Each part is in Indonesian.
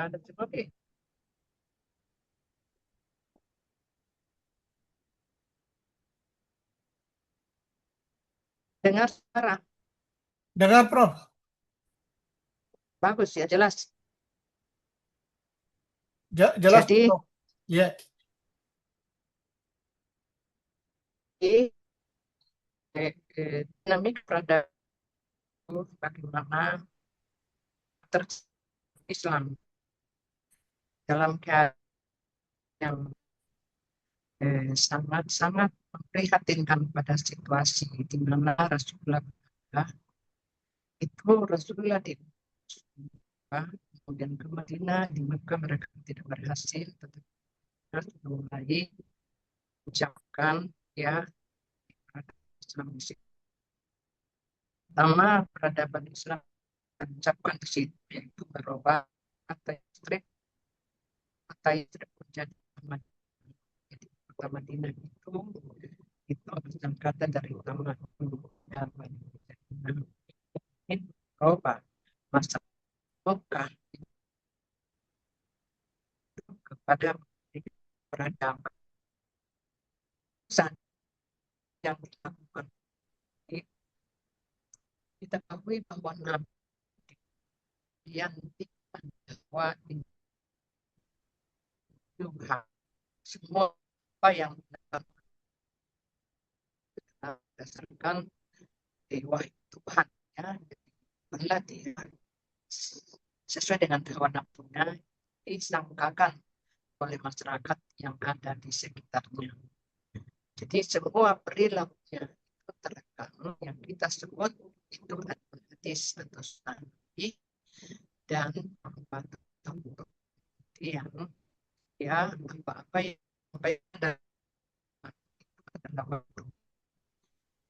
ada oke. Dengar suara. Dengar, Prof. Bagus ya, jelas. Jelas, Jadi, Prof. Ya. dinamik peradaban bagaimana Islam dalam keadaan yang sangat-sangat memprihatinkan pada situasi di mana Rasulullah di kemudian ke Madinah, di Mekah mereka tidak berhasil, tetapi mulai ucapkan ya Islam pertama peradaban Islam ucapkan di situ yaitu merubah kata istri menjadi kota Madinah itu adalah kata dari utama ini merubah masa Mekah kepada peradaban yang dilakukan. Kita ketahui bahwa Nabi yang bahwa Tuhan semua apa yang berdasarkan dewa Tuhan ya, berlatih sesuai dengan hawa nafsunya disangkakan oleh masyarakat yang ada di sekitarnya. Jadi semua perilakunya itu terekam yang kita sebut itu adalah hadis atau nabi dan yang ya apa yang ada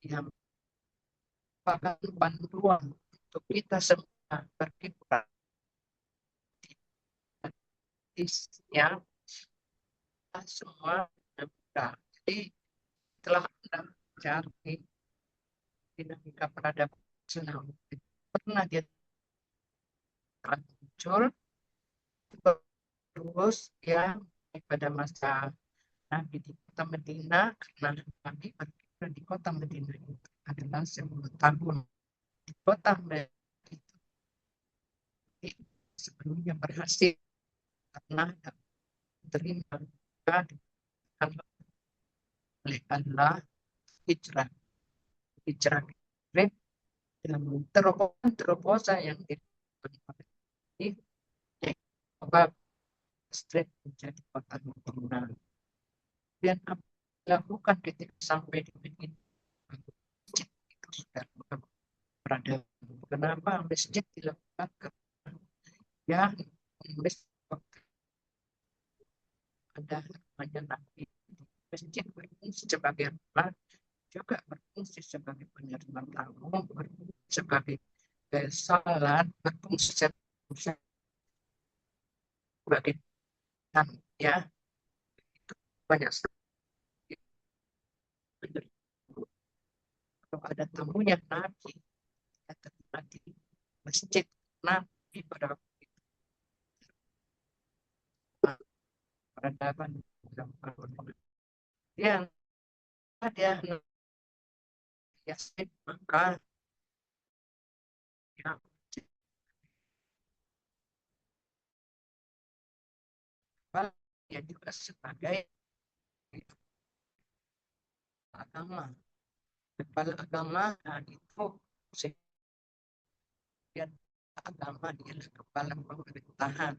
yang merupakan panduan untuk kita semua berkiprah ya semua mudah. Jadi telah Anda cari dinamika peradaban Islam pernah dia muncul terus ya pada masa Nabi di kota Madinah karena Nabi berkira di kota Madinah itu adalah 10 tahun di kota Madinah itu sebelumnya berhasil karena terima oleh Allah hijrah dalam terobosan yang dilakukan Street menjadi kota Madinah. Dan apa dilakukan ketika sampai di Madinah itu sudah berada. Kenapa masjid dilakukan? Ya, ada namanya Nabi. Masjid berfungsi sebagai rumah, juga berfungsi sebagai penerima tamu, berfungsi sebagai salat, berfungsi sebagai ya itu banyak kalau ada tamunya Nabi di masjid Nabi pada waktu itu peradaban yang ada Yasin maka ya juga sebagai agama kepala agama itu dan agama adalah kepala pemerintahan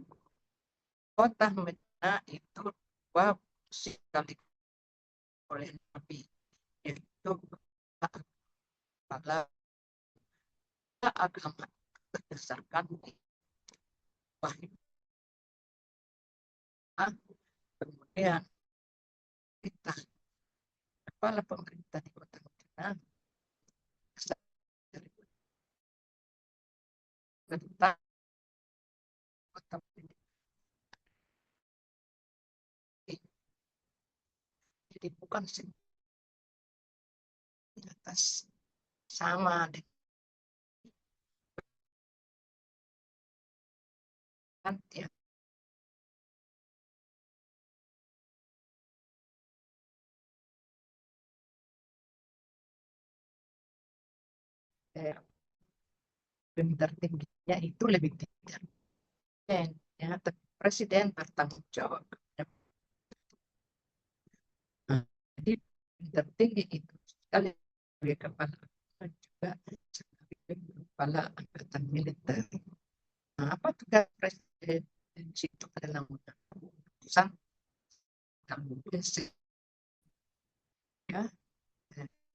kota Madinah itu dua sekali oleh Nabi yaitu kepala agama berdasarkan wahyu kemudian kita kepala pemerintah di kota Madinah tentang kota Madinah. Jadi bukan atas sama dengan ya eh, tertingginya itu lebih tidak presiden, ya, tapi presiden bertanggung jawab. Nah, jadi tertinggi itu sekali sebagai kepala dan juga sebagai kepala angkatan militer. Nah, apa tugas presiden itu adalah keputusan ya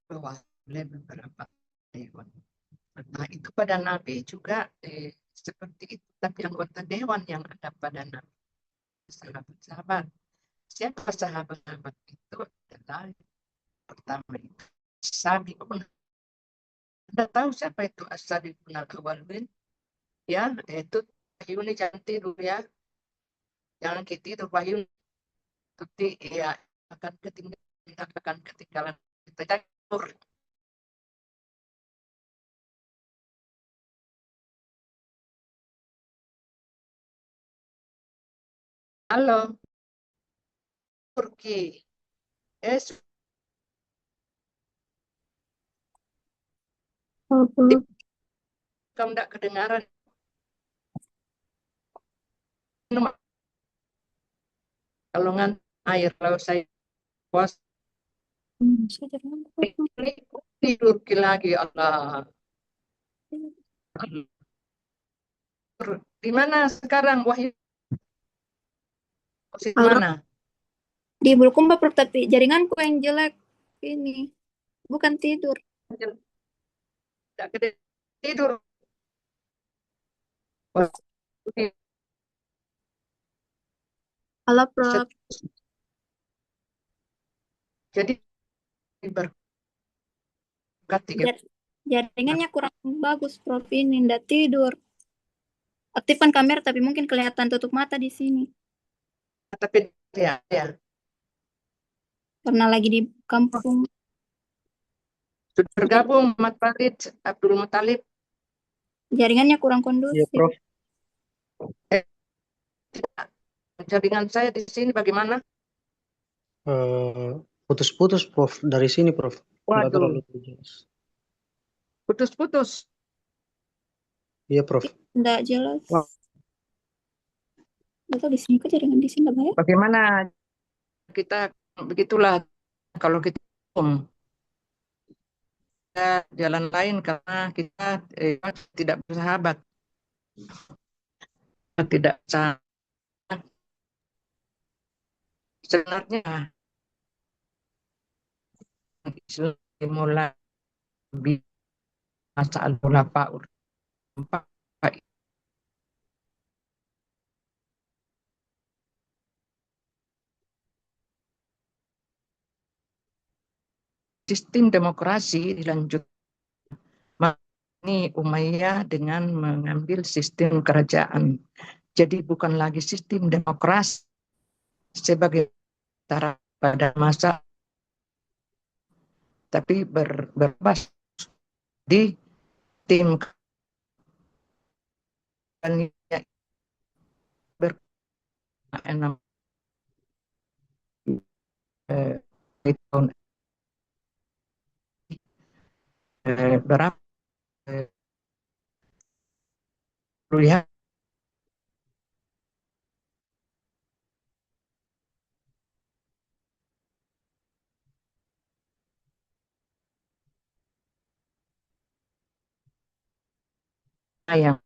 bahwa oleh beberapa dewan. Nah, itu pada Nabi juga seperti itu, tapi anggota dewan yang ada pada Nabi, sahabat-sahabat. Siapa sahabat-sahabat itu adalah pertama itu Sabiqun. Anda tahu siapa itu As-Sabiqun al-Awwalin? Ya, itu Wahyu ini jangan tidur ya. Jangan kita tidur Wahyu. Tapi ya akan ketinggalan, kita akan ketinggalan. Kita tidur. Halo, Turki. Es, Apa? kamu tidak kedengaran. Minum kalongan air kalau saya puas Saya jangan lupa. tidur lagi Allah. Di mana sekarang Wahyu? Posisi Halo, mana? di Bulukumba, Prof, tapi jaringanku yang jelek ini. Bukan tidur. Tidak tidur. Wah, Halo, Prof. jadi berkati Jar- Jaringannya kurang bagus, Prof. Ini ndak tidur. Aktifkan kamera, tapi mungkin kelihatan tutup mata di sini. tapi ya Karena lagi di kampung. sudah bergabung Mat Farid Abdul Muthalib. Jaringannya kurang Iya, kondusif. Prof. Eh, jaringan saya di sini bagaimana? Putus-putus, Prof. Dari sini, Prof. Nggak terlalu Waduh, jelas. putus-putus. Iya, Prof. Ndak jelas. Wah, Nggak tahu di sini kok jaringan di sini nggak banyak. bagaimana kita begitulah kalau kita jalan lain karena kita tidak bersahabat, tidak bisa. Sebenarnya mulai masa al-khulafa empat sistem demokrasi dilanjut ini Umayyah dengan mengambil sistem kerajaan. Jadi bukan lagi sistem demokrasi sebagai cara pada masa, tapi berbasis di tim berenam tahun berapa lihat yang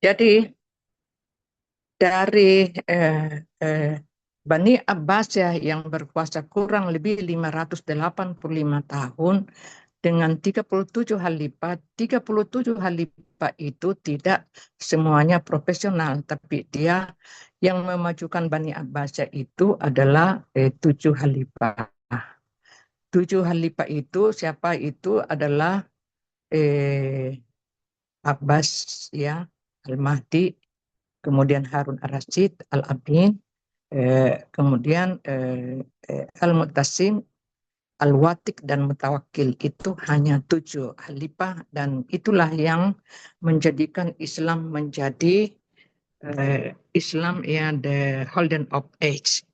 jadi dari Bani Abbasiyah yang berkuasa kurang lebih 585 tahun dengan 37 khalifah. 37 khalifah itu tidak semuanya profesional, tapi dia yang memajukan Bani Abbasiyah itu adalah 7 khalifah. 7 khalifah itu siapa itu adalah Abbas ya, Al-Mahdi, kemudian Harun Ar-Rasyid, Al-Amin, kemudian Al-Mu'tasim, Al-Watiq dan Mutawakkil. Itu hanya 7 khalifah dan itulah yang menjadikan Islam menjadi Islam ya the golden of age.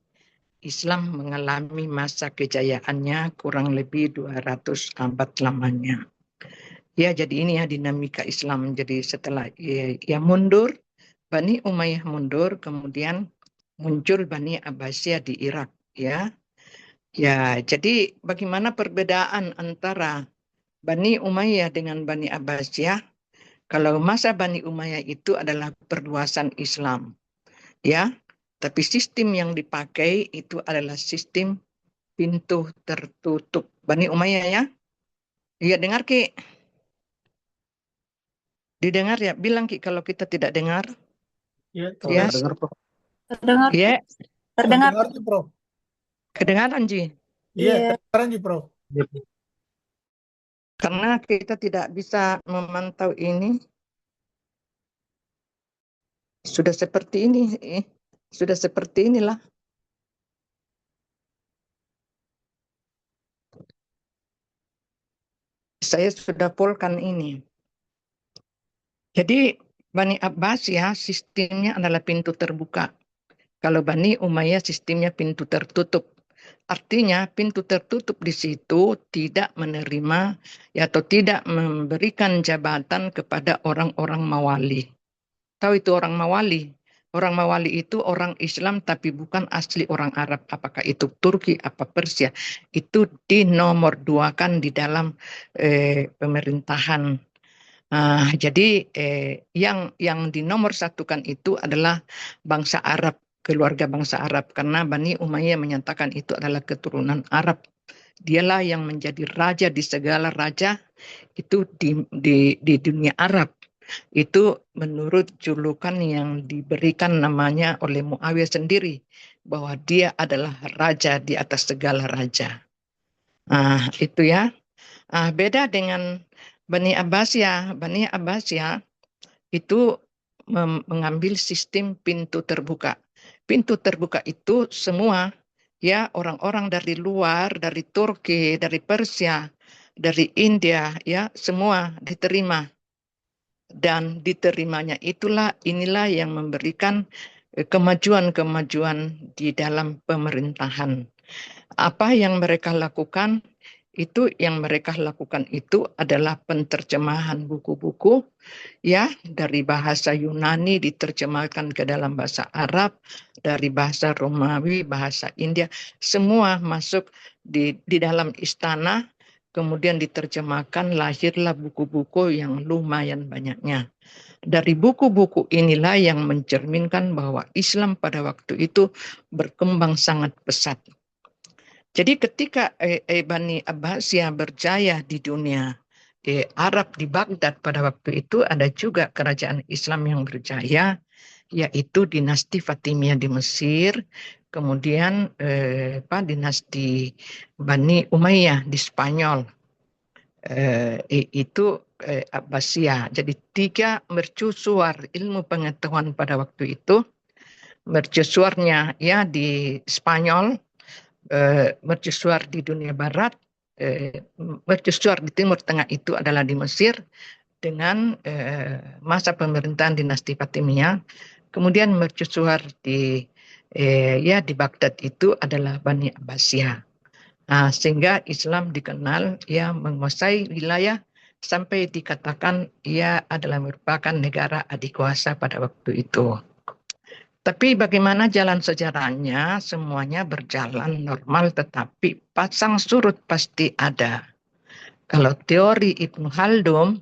Islam mengalami masa kejayaannya kurang lebih 200 abad lamanya. Ya, jadi ini ya dinamika Islam. Jadi setelah ya mundur, Bani Umayyah mundur, kemudian muncul Bani Abbasiyah di Irak, ya. Ya, jadi bagaimana perbedaan antara Bani Umayyah dengan Bani Abbasiyah? Kalau masa Bani Umayyah itu adalah perluasan Islam, ya. Tapi sistem yang dipakai itu adalah sistem pintu tertutup. Bani Umayyah ya. Iya, dengar Ki. Didengar ya, bilang Ki kalau kita tidak dengar. Ya, Ya, Dengar, Prof. Terdengar, ya, terdengar. terdengar nih, Prof. kedengaran Ji. Iya, Iya. terdengar nih, Prof. Karena kita tidak bisa memantau ini. Sudah seperti ini, sudah seperti inilah. Saya sudah polkan ini. Jadi Bani Abbasiyah sistemnya adalah pintu terbuka. Kalau Bani Umayyah sistemnya pintu tertutup. Artinya pintu tertutup di situ tidak menerima atau tidak memberikan jabatan kepada orang-orang mawali. Tahu itu orang mawali? Orang mawali itu orang Islam tapi bukan asli orang Arab. Apakah itu Turki, apa Persia. Itu dinomor duakan di dalam pemerintahan. Jadi yang dinomor satukan itu adalah bangsa Arab, keluarga bangsa Arab. Karena Bani Umayyah menyatakan itu adalah keturunan Arab. Dialah yang menjadi raja di segala raja itu di dunia Arab. Itu menurut julukan yang diberikan namanya oleh Muawiyah sendiri, bahwa dia adalah raja di atas segala raja. Itu ya. Beda dengan Bani Abbasiyah. Bani Abbasiyah itu mengambil sistem pintu terbuka. Pintu terbuka itu semua ya orang-orang dari luar, dari Turki, dari Persia, dari India ya semua diterima. Dan diterimanya inilah yang memberikan kemajuan-kemajuan di dalam pemerintahan. Apa yang mereka lakukan? Yang mereka lakukan itu adalah penterjemahan buku-buku ya dari bahasa Yunani diterjemahkan ke dalam bahasa Arab, dari bahasa Romawi, bahasa India, semua masuk di dalam istana. Kemudian diterjemahkan, lahirlah buku-buku yang lumayan banyaknya. Dari buku-buku inilah yang mencerminkan bahwa Islam pada waktu itu berkembang sangat pesat. Jadi ketika Bani Abbasiyah berjaya di dunia Arab di Baghdad pada waktu itu, ada juga kerajaan Islam yang berjaya, yaitu dinasti Fatimiyah di Mesir, kemudian dinasti Bani Umayyah di Spanyol. Itu Abbasiyah. Jadi 3 mercusuar ilmu pengetahuan pada waktu itu. Mercusuarnya ya di Spanyol, mercusuar di dunia barat, mercusuar di Timur Tengah itu adalah di Mesir dengan masa pemerintahan dinasti Fatimiyah. Kemudian mercusuar di Baghdad itu adalah Bani Abbasiyah. Sehingga Islam dikenal ya menguasai wilayah sampai dikatakan ia adalah merupakan negara adikuasa pada waktu itu. Tapi bagaimana jalan sejarahnya? Semuanya berjalan normal, tetapi pasang surut pasti ada. Kalau teori Ibnu Khaldun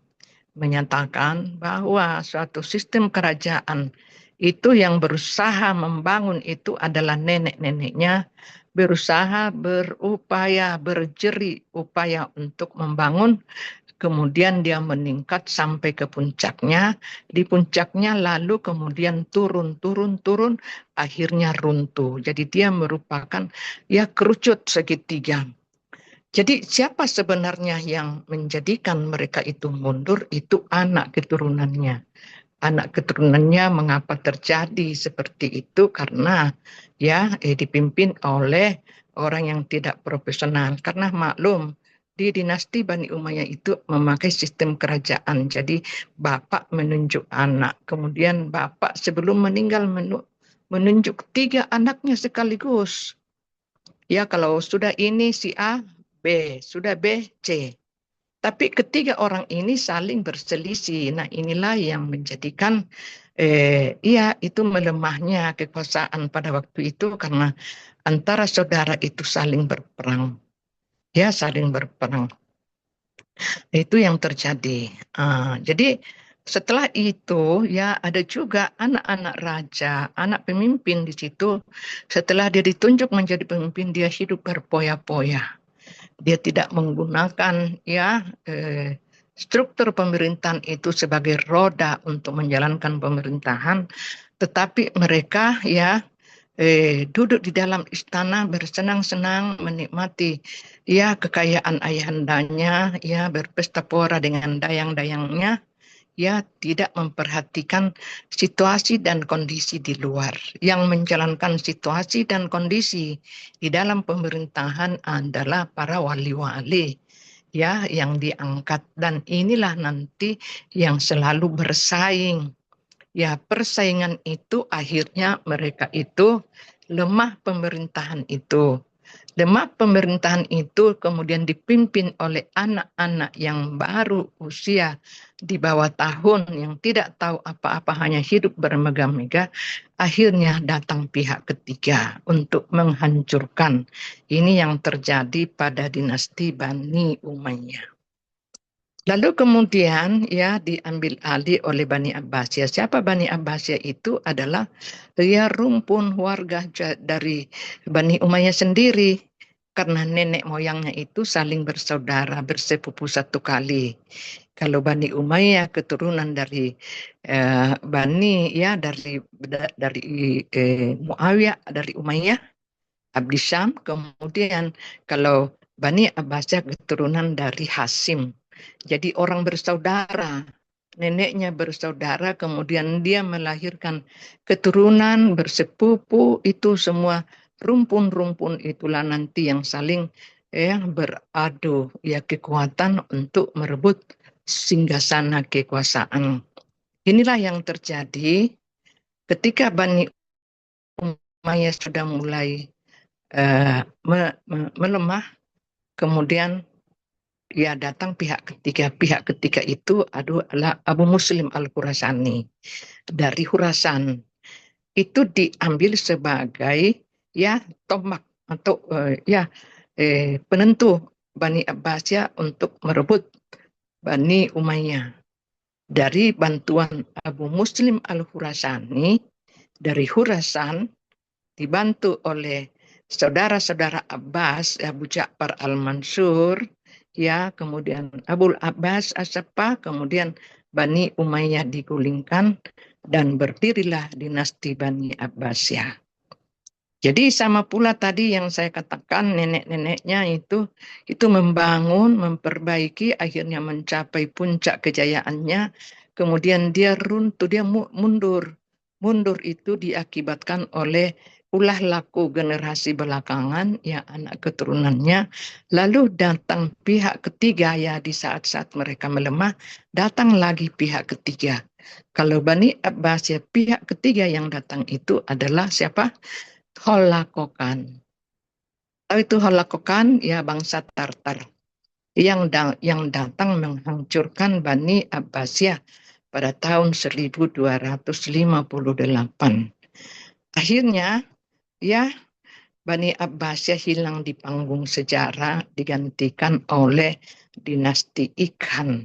menyatakan bahwa suatu sistem kerajaan Itu yang berusaha membangun itu adalah nenek-neneknya, berusaha, berupaya, berjeri upaya untuk membangun. Kemudian dia meningkat sampai ke puncaknya. Di puncaknya lalu kemudian turun, akhirnya runtuh. Jadi dia merupakan ya kerucut segitiga. Jadi siapa sebenarnya yang menjadikan mereka itu mundur? Itu anak keturunannya. Anak keturunannya mengapa terjadi seperti itu? Karena ya dipimpin oleh orang yang tidak profesional. Karena maklum di dinasti Bani Umayyah itu memakai sistem kerajaan. Jadi bapak menunjuk anak. Kemudian bapak sebelum meninggal menunjuk 3 anaknya sekaligus. Ya kalau sudah ini si A, B, sudah B, C. Tapi ketiga orang ini saling berselisih. Nah inilah yang menjadikan itu melemahnya kekuasaan pada waktu itu karena antara saudara itu saling berperang. Ya saling berperang. Itu yang terjadi. Jadi setelah itu ya ada juga anak-anak raja, anak pemimpin di situ. Setelah dia ditunjuk menjadi pemimpin, dia hidup berpoya-poya. Dia tidak menggunakan struktur pemerintahan itu sebagai roda untuk menjalankan pemerintahan, tetapi mereka duduk di dalam istana bersenang-senang menikmati kekayaan ayahandanya, berpesta pora dengan dayang-dayangnya, tidak memperhatikan situasi dan kondisi di luar. Yang menjalankan situasi dan kondisi di dalam pemerintahan adalah para wali-wali yang diangkat, dan inilah nanti yang selalu bersaing. Persaingan itu akhirnya mereka itu lemah pemerintahan itu. Lemah pemerintahan itu kemudian dipimpin oleh anak-anak yang baru usia di bawah tahun, yang tidak tahu apa-apa, hanya hidup bermegah-megah. Akhirnya datang pihak ketiga untuk menghancurkan. Ini yang terjadi pada dinasti Bani Umayyah. Lalu kemudian diambil alih oleh Bani Abbasiyah. Siapa Bani Abbasiyah itu? Adalah rumpun warga dari Bani Umayyah sendiri. Karena nenek moyangnya itu saling bersaudara, bersepupu satu kali. Kalau Bani Umayyah keturunan dari Bani dari Muawiyah, dari Umayyah, Abdi Syam. Kemudian kalau Bani Abbasiyah keturunan dari Hasim. Jadi orang bersaudara, neneknya bersaudara, kemudian dia melahirkan keturunan bersepupu, itu semua rumpun-rumpun itulah nanti yang saling beradu kekuatan untuk merebut singgasana kekuasaan. Inilah yang terjadi ketika Bani Umayyah sudah mulai melemah, kemudian datang pihak ketiga. Pihak ketiga itu adalah Abu Muslim Al-Khurasani dari Khurasan. Itu diambil sebagai tombak atau penentu Bani Abbasiyah untuk merebut Bani Umayyah. Dari bantuan Abu Muslim Al-Khurasani dari Khurasan, dibantu oleh saudara-saudara Abbas, Abu Ja'far Al-Mansur, kemudian Abul Abbas As-Saffah, kemudian Bani Umayyah digulingkan dan berdirilah dinasti Bani Abbasiyah. Jadi sama pula tadi yang saya katakan, nenek-neneknya itu membangun, memperbaiki, akhirnya mencapai puncak kejayaannya, kemudian dia runtuh, dia mundur. Mundur itu diakibatkan oleh ulah laku generasi belakangan, anak keturunannya. Lalu datang pihak ketiga, di saat-saat mereka melemah, datang lagi pihak ketiga. Kalau Bani Abbasiyah, pihak ketiga yang datang itu adalah siapa? Holakokan. Tahu itu Holakokan? Bangsa Tartar yang datang menghancurkan Bani Abbasiyah pada tahun 1258. Akhirnya Bani Abbasiyah hilang di panggung sejarah, digantikan oleh dinasti Ikhan.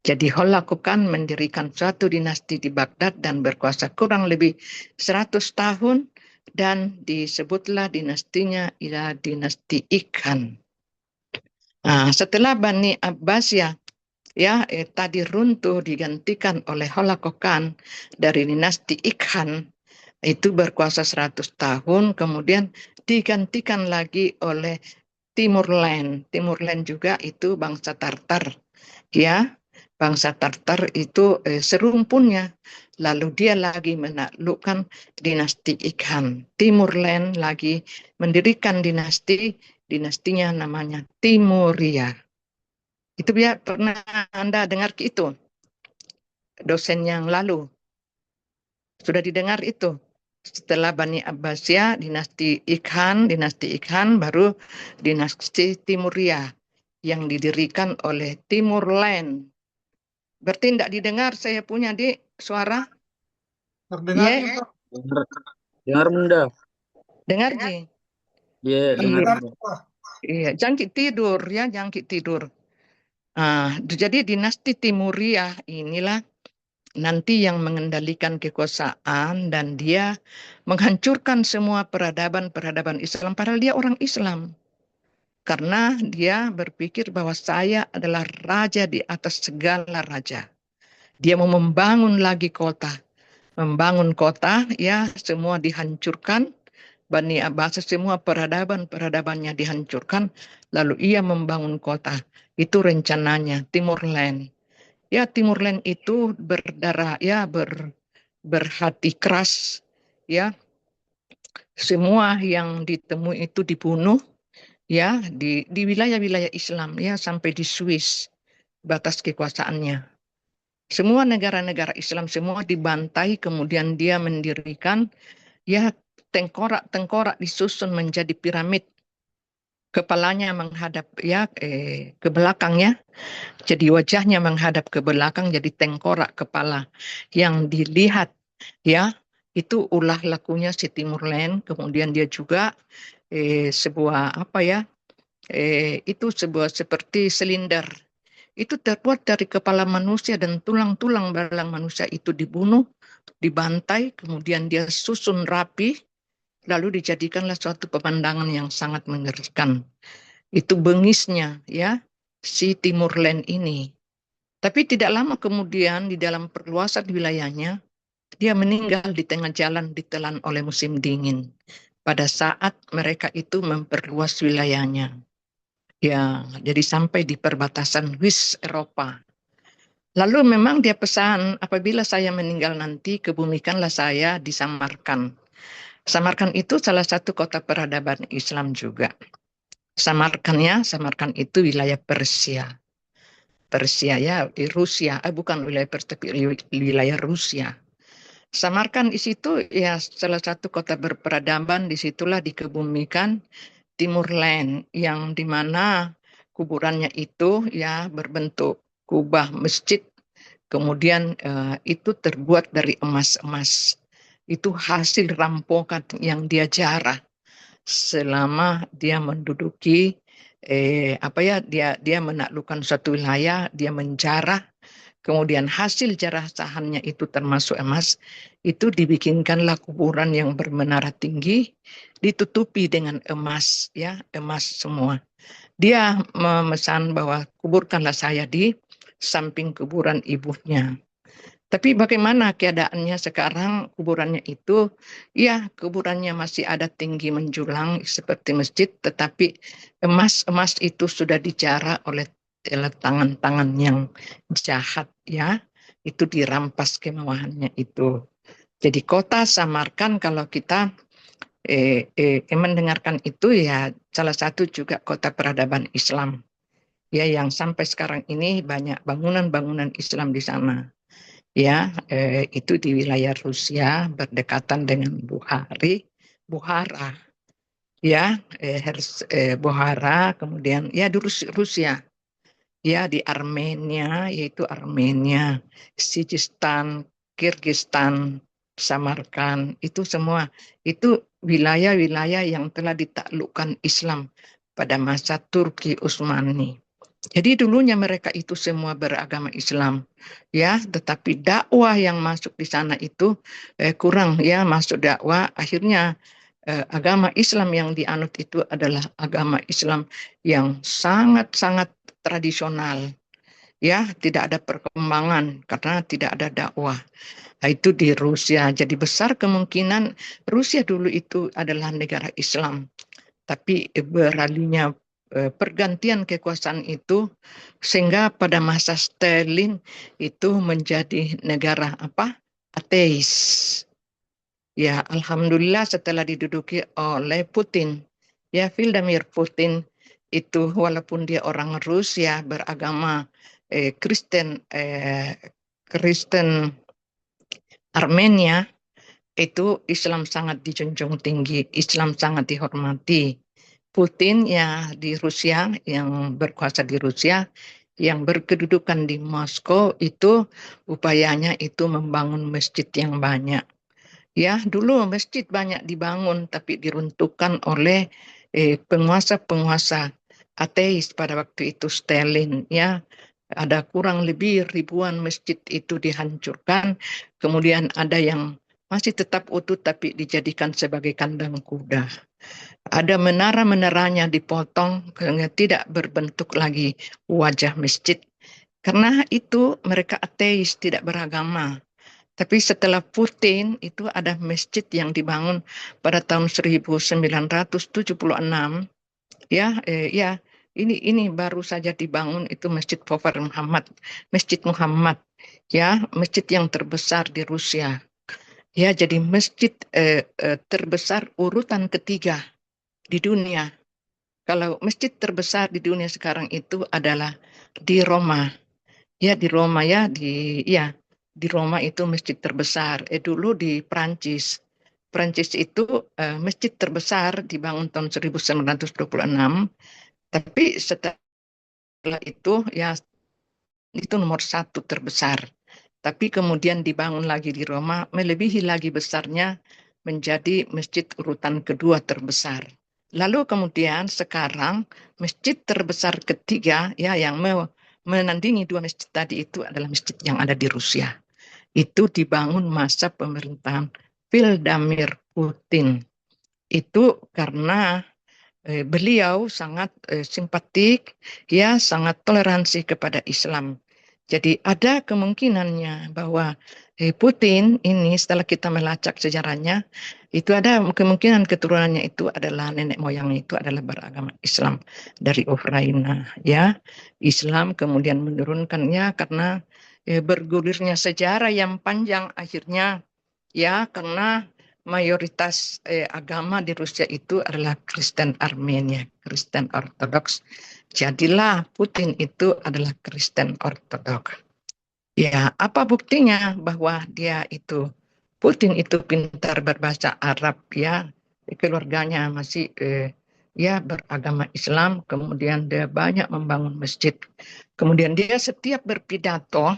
Jadi Holakokan mendirikan suatu dinasti di Baghdad dan berkuasa kurang lebih 100 tahun dan disebutlah dinastinya ialah dinasti Ikhan. Nah, setelah Bani Abbasiyah tadi runtuh digantikan oleh Holakokan dari dinasti Ikhan, itu berkuasa 100 tahun, kemudian digantikan lagi oleh Timurlen. Timurlen juga itu bangsa Tartar, ya. Bangsa Tartar itu serumpunnya. Lalu dia lagi menaklukkan dinasti Ikhan. Timurlen lagi mendirikan dinastinya namanya Timuria. Itu ya pernah Anda dengar itu? Dosen yang lalu. Sudah didengar itu? Setelah Bani Abbasiyah, dinasti Ikhan, baru dinasti Timuria yang didirikan oleh Timurlen. Berarti tidak didengar saya punya di suara? Terdengar Ye, juga. Dengar Bunda. dengar Ji? Iya, dengar Terdengar Bunda. juga. Iya, jangkit tidur ya, jangkit tidur. Jadi dinasti Timuria inilah nanti yang mengendalikan kekuasaan dan dia menghancurkan semua peradaban Islam, padahal dia orang Islam. Karena dia berpikir bahwa saya adalah raja di atas segala raja. Dia mau membangun lagi kota. Membangun kota, ya semua dihancurkan. Bani Abbas semua peradabannya dihancurkan. Lalu ia membangun kota. Itu rencananya, Timurlen. Ya Timurlen itu berdarah, ya berhati keras. Ya, semua yang ditemui itu dibunuh. Ya, di wilayah-wilayah Islam, ya sampai di Swiss batas kekuasaannya. Semua negara-negara Islam semua dibantai, kemudian dia mendirikan ya tengkorak-tengkorak disusun menjadi piramid. Kepalanya menghadap ke belakangnya, jadi wajahnya menghadap ke belakang, jadi tengkorak kepala yang dilihat ya itu ulah lakunya si Timurlen. Kemudian dia juga sebuah itu sebuah seperti silinder. Itu terbuat dari kepala manusia dan tulang-tulang belang manusia itu dibunuh, dibantai, kemudian dia susun rapi, lalu dijadikanlah suatu pemandangan yang sangat mengerikan. Itu bengisnya ya si Timurlen ini. Tapi tidak lama kemudian di dalam perluasan wilayahnya, dia meninggal di tengah jalan ditelan oleh musim dingin. Pada saat mereka itu memperluas wilayahnya. Ya, jadi sampai di perbatasan Swiss Eropa. Lalu memang dia pesan, apabila saya meninggal nanti, kebumikanlah saya di Samarkand. Samarkand itu salah satu kota peradaban Islam juga. Samarkand itu wilayah Persia. Persia ya, di Rusia, bukan wilayah Persia, tapi wilayah Rusia. Samarkand di situ ya salah satu kota berperadaban, disitulah dikebumikan Timurlen, yang dimana kuburannya itu ya berbentuk kubah masjid, kemudian itu terbuat dari emas-emas. Itu hasil rampokan yang dia jarah selama dia menduduki dia menaklukkan suatu wilayah, dia menjarah, kemudian hasil jarahannya itu termasuk emas, itu dibikinkanlah kuburan yang bermenara tinggi, ditutupi dengan emas, ya emas semua. Dia memesan bahwa kuburkanlah saya di samping kuburan ibunya. Tapi bagaimana keadaannya sekarang? Kuburannya itu, ya kuburannya masih ada tinggi menjulang seperti masjid, tetapi emas-emas itu sudah dijarah oleh tangan-tangan yang jahat, ya. Itu dirampas kemewahannya itu. Jadi kota Samarkand kalau kita mendengarkan itu ya salah satu juga kota peradaban Islam. Ya, yang sampai sekarang ini banyak bangunan-bangunan Islam di sana. Ya, itu di wilayah Rusia berdekatan dengan Bukhara, ya, Bukhara, kemudian ya di Rusia, ya di Armenia, yaitu Armenia, Sijistan, Kirgistan, Samarkand, itu semua itu wilayah-wilayah yang telah ditaklukkan Islam pada masa Turki Utsmani. Jadi dulunya mereka itu semua beragama Islam, ya, tetapi dakwah yang masuk di sana itu kurang, ya, masuk dakwah. Akhirnya agama Islam yang dianut itu adalah agama Islam yang sangat-sangat tradisional, ya, tidak ada perkembangan karena tidak ada dakwah. Nah, itu di Rusia. Jadi besar kemungkinan Rusia dulu itu adalah negara Islam, tapi beralihnya pergantian kekuasaan itu sehingga pada masa Stalin itu menjadi negara apa? Ateis. Ya, alhamdulillah setelah diduduki oleh Putin. Ya, Vladimir Putin itu walaupun dia orang Rusia beragama Kristen Armenia, itu Islam sangat dijunjung tinggi, Islam sangat dihormati. Putin ya di Rusia, yang berkuasa di Rusia, yang berkedudukan di Moskow itu upayanya itu membangun masjid yang banyak. Ya, dulu masjid banyak dibangun tapi diruntuhkan oleh penguasa-penguasa ateis pada waktu itu Stalin, ya. Ada kurang lebih ribuan masjid itu dihancurkan, kemudian ada yang masih tetap utuh tapi dijadikan sebagai kandang kuda. Ada menara-menaranya dipotong karena tidak berbentuk lagi wajah masjid. Karena itu mereka ateis, tidak beragama. Tapi setelah Putin itu ada masjid yang dibangun pada tahun 1976. Ya, ini baru saja dibangun itu Masjid Prophet Muhammad, Masjid Muhammad, ya, masjid yang terbesar di Rusia. Ya, jadi masjid terbesar urutan ketiga di dunia. Kalau masjid terbesar di dunia sekarang itu adalah di Roma. Ya, di Roma, ya, di Roma itu masjid terbesar. Dulu di Prancis. Prancis itu masjid terbesar dibangun tahun 1926. Tapi setelah itu ya itu nomor 1 terbesar. Tapi kemudian dibangun lagi di Roma, melebihi lagi besarnya menjadi masjid urutan kedua terbesar. Lalu kemudian sekarang masjid terbesar ketiga, ya, yang menandingi dua masjid tadi itu adalah masjid yang ada di Rusia. Itu dibangun masa pemerintahan Vladimir Putin. Itu karena beliau sangat simpatik, ya, sangat toleransi kepada Islam. Jadi ada kemungkinannya bahwa Putin ini setelah kita melacak sejarahnya, itu ada kemungkinan keturunannya itu adalah nenek moyangnya itu adalah beragama Islam dari Ukraina, ya. Islam kemudian menurunkannya karena bergulirnya sejarah yang panjang akhirnya, ya, karena mayoritas agama di Rusia itu adalah Kristen Armenia, Kristen Ortodoks. Jadilah Putin itu adalah Kristen Ortodoks. Ya, apa buktinya bahwa dia itu Putin itu pintar berbahasa Arab, ya, keluarganya masih ya beragama Islam, kemudian dia banyak membangun masjid. Kemudian dia setiap berpidato,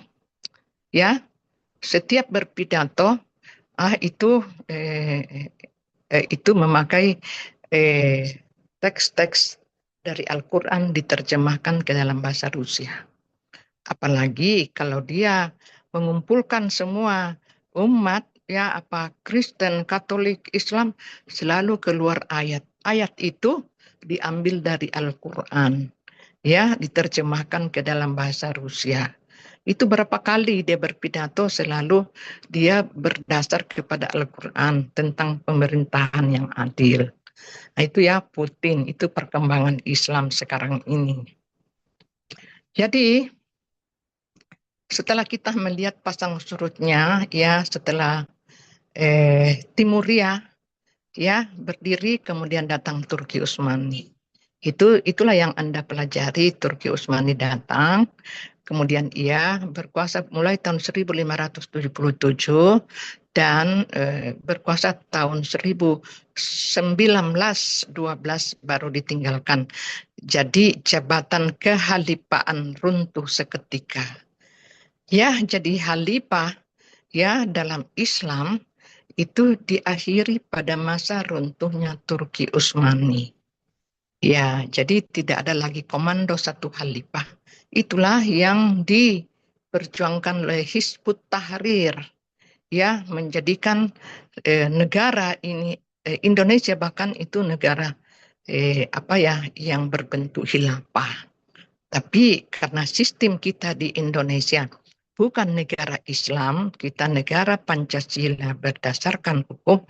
ya, itu memakai teks-teks dari Al-Quran diterjemahkan ke dalam bahasa Rusia. Apalagi kalau dia mengumpulkan semua umat, ya, apa Kristen, Katolik, Islam, selalu keluar ayat. Ayat itu diambil dari Al-Quran, ya, diterjemahkan ke dalam bahasa Rusia. Itu berapa kali dia berpidato selalu dia berdasar kepada Al-Quran tentang pemerintahan yang adil. Nah, itu ya Putin, itu perkembangan Islam sekarang ini. Jadi setelah kita melihat pasang surutnya, ya, setelah Timuria, ya, berdiri, kemudian datang Turki Utsmani. Itulah yang Anda pelajari. Turki Utsmani datang, kemudian ia berkuasa mulai tahun 1577 dan berkuasa tahun 1912 baru ditinggalkan. Jadi jabatan kehalifaan runtuh seketika. Ya, jadi khalifah, ya, dalam Islam itu diakhiri pada masa runtuhnya Turki Utsmani. Ya, jadi tidak ada lagi komando satu khalifah. Itulah yang diperjuangkan oleh Hizbut Tahrir, ya, menjadikan negara ini Indonesia bahkan itu negara yang berbentuk khilafah. Tapi karena sistem kita di Indonesia bukan negara Islam, kita negara Pancasila berdasarkan hukum,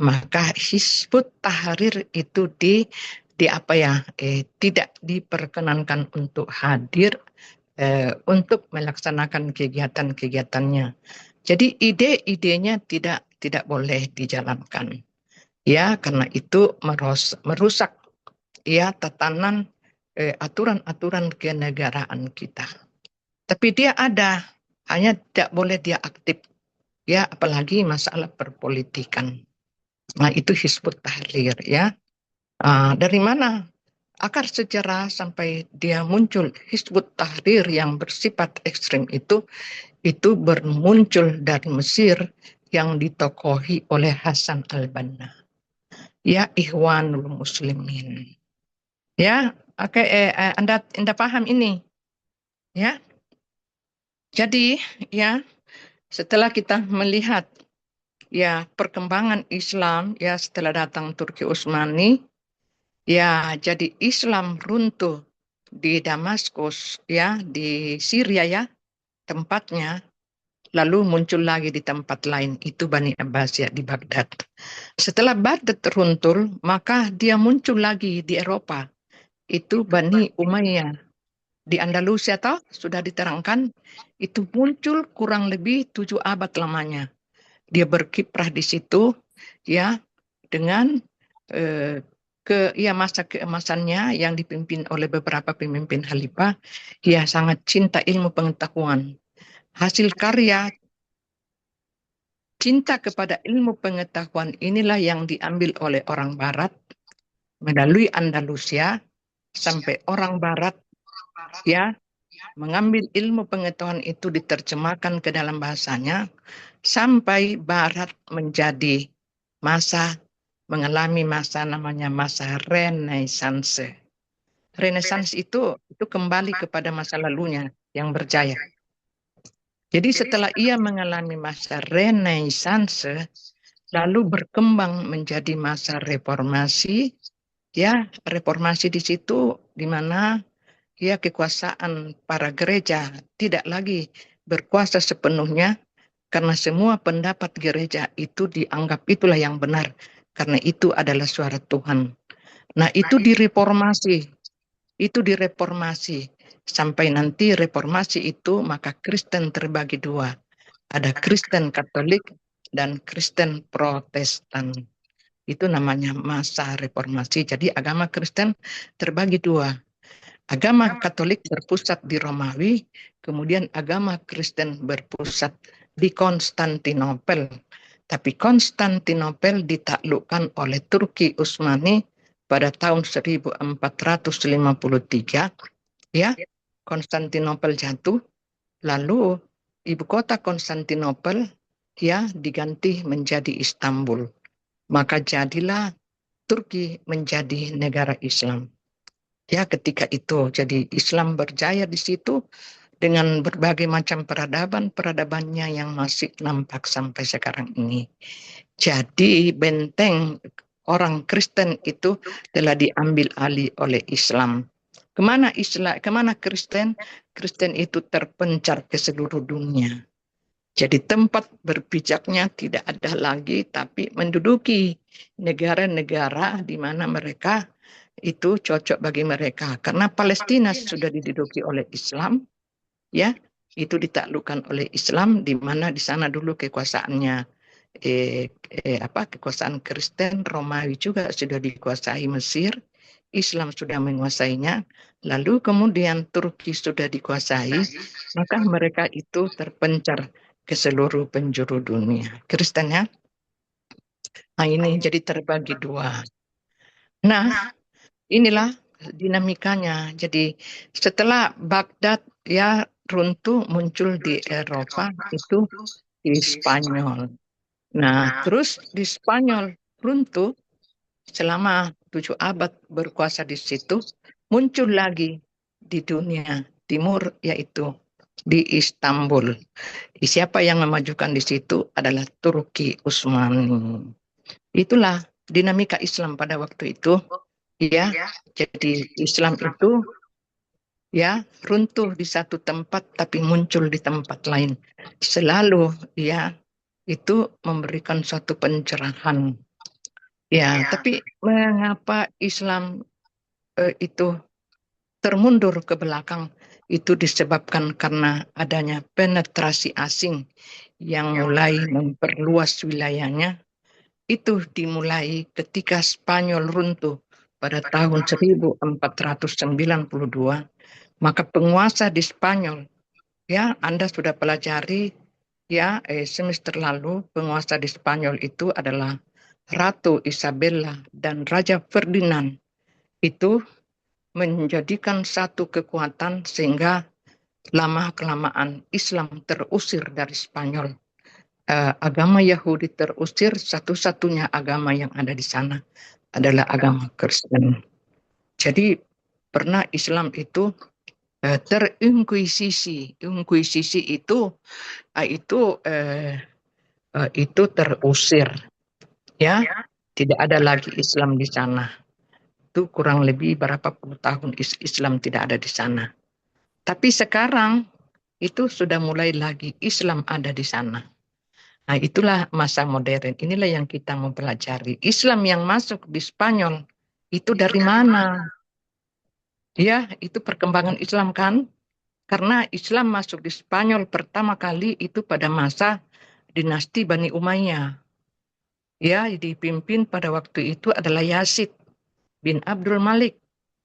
maka Hizbut Tahrir itu tidak diperkenankan untuk hadir untuk melaksanakan kegiatan-kegiatannya. Jadi ide-idenya tidak boleh dijalankan. Ya, karena itu merusak ya tatanan aturan-aturan kenegaraan kita. Tapi dia ada, hanya tidak boleh dia aktif. Ya, apalagi masalah perpolitikan. Nah, itu Hizbut Tahrir ya. Dari mana akar sejarah sampai dia muncul Hizbut Tahrir yang bersifat ekstrim itu bermuncul dari Mesir yang ditokohi oleh Hasan al-Banna. Ya, Ikhwanul Muslimin. Ya, oke, Anda paham ini, ya. Jadi, ya, setelah kita melihat ya perkembangan Islam ya setelah datang Turki Utsmani, ya, jadi Islam runtuh di Damaskus ya, di Syria ya, tempatnya, lalu muncul lagi di tempat lain, itu Bani Abbasiyah di Baghdad. Setelah Baghdad runtuh, maka dia muncul lagi di Eropa. Itu Bani Umayyah di Andalusia sudah diterangkan, itu muncul kurang lebih 7 abad lamanya. Dia berkiprah di situ ya dengan masa keemasannya yang dipimpin oleh beberapa pemimpin khalifah. Dia sangat cinta ilmu pengetahuan. Hasil karya cinta kepada ilmu pengetahuan inilah yang diambil oleh orang barat melalui Andalusia sampai orang barat ya mengambil ilmu pengetahuan itu diterjemahkan ke dalam bahasanya sampai barat mengalami masa namanya masa Renaissance. Renaissance itu kembali kepada masa lalunya yang berjaya. Jadi setelah ia mengalami masa Renaissance, lalu berkembang menjadi masa reformasi, ya, reformasi di situ di mana ya kekuasaan para gereja tidak lagi berkuasa sepenuhnya karena semua pendapat gereja itu dianggap itulah yang benar karena itu adalah suara Tuhan. Nah, itu direformasi sampai nanti reformasi itu maka Kristen terbagi dua. Ada Kristen Katolik dan Kristen Protestan. Itu namanya masa reformasi. Jadi agama Kristen terbagi dua. Agama Katolik berpusat di Romawi, kemudian agama Kristen berpusat di Konstantinopel. Tapi Konstantinopel ditaklukkan oleh Turki Utsmani pada tahun 1453. Ya, Konstantinopel jatuh, lalu ibu kota Konstantinopel ya diganti menjadi Istanbul. Maka jadilah Turki menjadi negara Islam. Ya, ketika itu jadi Islam berjaya di situ dengan berbagai macam peradabannya yang masih nampak sampai sekarang ini. Jadi benteng orang Kristen itu telah diambil alih oleh Islam. Kemana Kristen? Kristen itu terpencar ke seluruh dunia. Jadi tempat berpijaknya tidak ada lagi, tapi menduduki negara-negara di mana mereka itu cocok bagi mereka. Karena Palestina sudah diduduki oleh Islam, ya, itu ditaklukkan oleh Islam, di mana di sana dulu kekuasaannya kekuasaan Kristen, Romawi juga sudah dikuasai Mesir, Islam sudah menguasainya, lalu kemudian Turki sudah dikuasai, maka mereka itu terpencar ke seluruh penjuru dunia. Kristen ya. Nah, ini jadi terbagi dua. Nah, inilah dinamikanya. Jadi setelah Baghdad ya runtuh, muncul di Eropa itu di Spanyol. Nah, terus di Spanyol runtuh, selama 7 abad berkuasa di situ, muncul lagi di dunia timur, yaitu di Istanbul. Siapa yang memajukan di situ adalah Turki Utsmani. Itulah dinamika Islam pada waktu itu, ya. Jadi Islam itu ya runtuh di satu tempat tapi muncul di tempat lain. Selalu ya itu memberikan suatu pencerahan. Ya, tapi mengapa Islam itu termundur ke belakang? Itu disebabkan karena adanya penetrasi asing yang mulai memperluas wilayahnya. Itu dimulai ketika Spanyol runtuh pada tahun 1492. Maka penguasa di Spanyol, ya Anda sudah pelajari ya semester lalu, penguasa di Spanyol itu adalah Ratu Isabella dan Raja Ferdinand. Itu menjadikan satu kekuatan sehingga lama-kelamaan Islam terusir dari Spanyol. Agama Yahudi terusir, satu-satunya agama yang ada di sana adalah agama Kristen. Jadi pernah Islam itu terinkuisisi. Inkuisisi itu terusir, ya. Tidak ada lagi Islam di sana. Itu kurang lebih berapa puluh tahun Islam tidak ada di sana. Tapi sekarang itu sudah mulai lagi Islam ada di sana. Nah, itulah masa modern. Inilah yang kita mau pelajari. Islam yang masuk di Spanyol itu dari mana? Ya, itu perkembangan Islam kan? Karena Islam masuk di Spanyol pertama kali itu pada masa dinasti Bani Umayyah. Ya, dipimpin pada waktu itu adalah Yazid bin Abdul Malik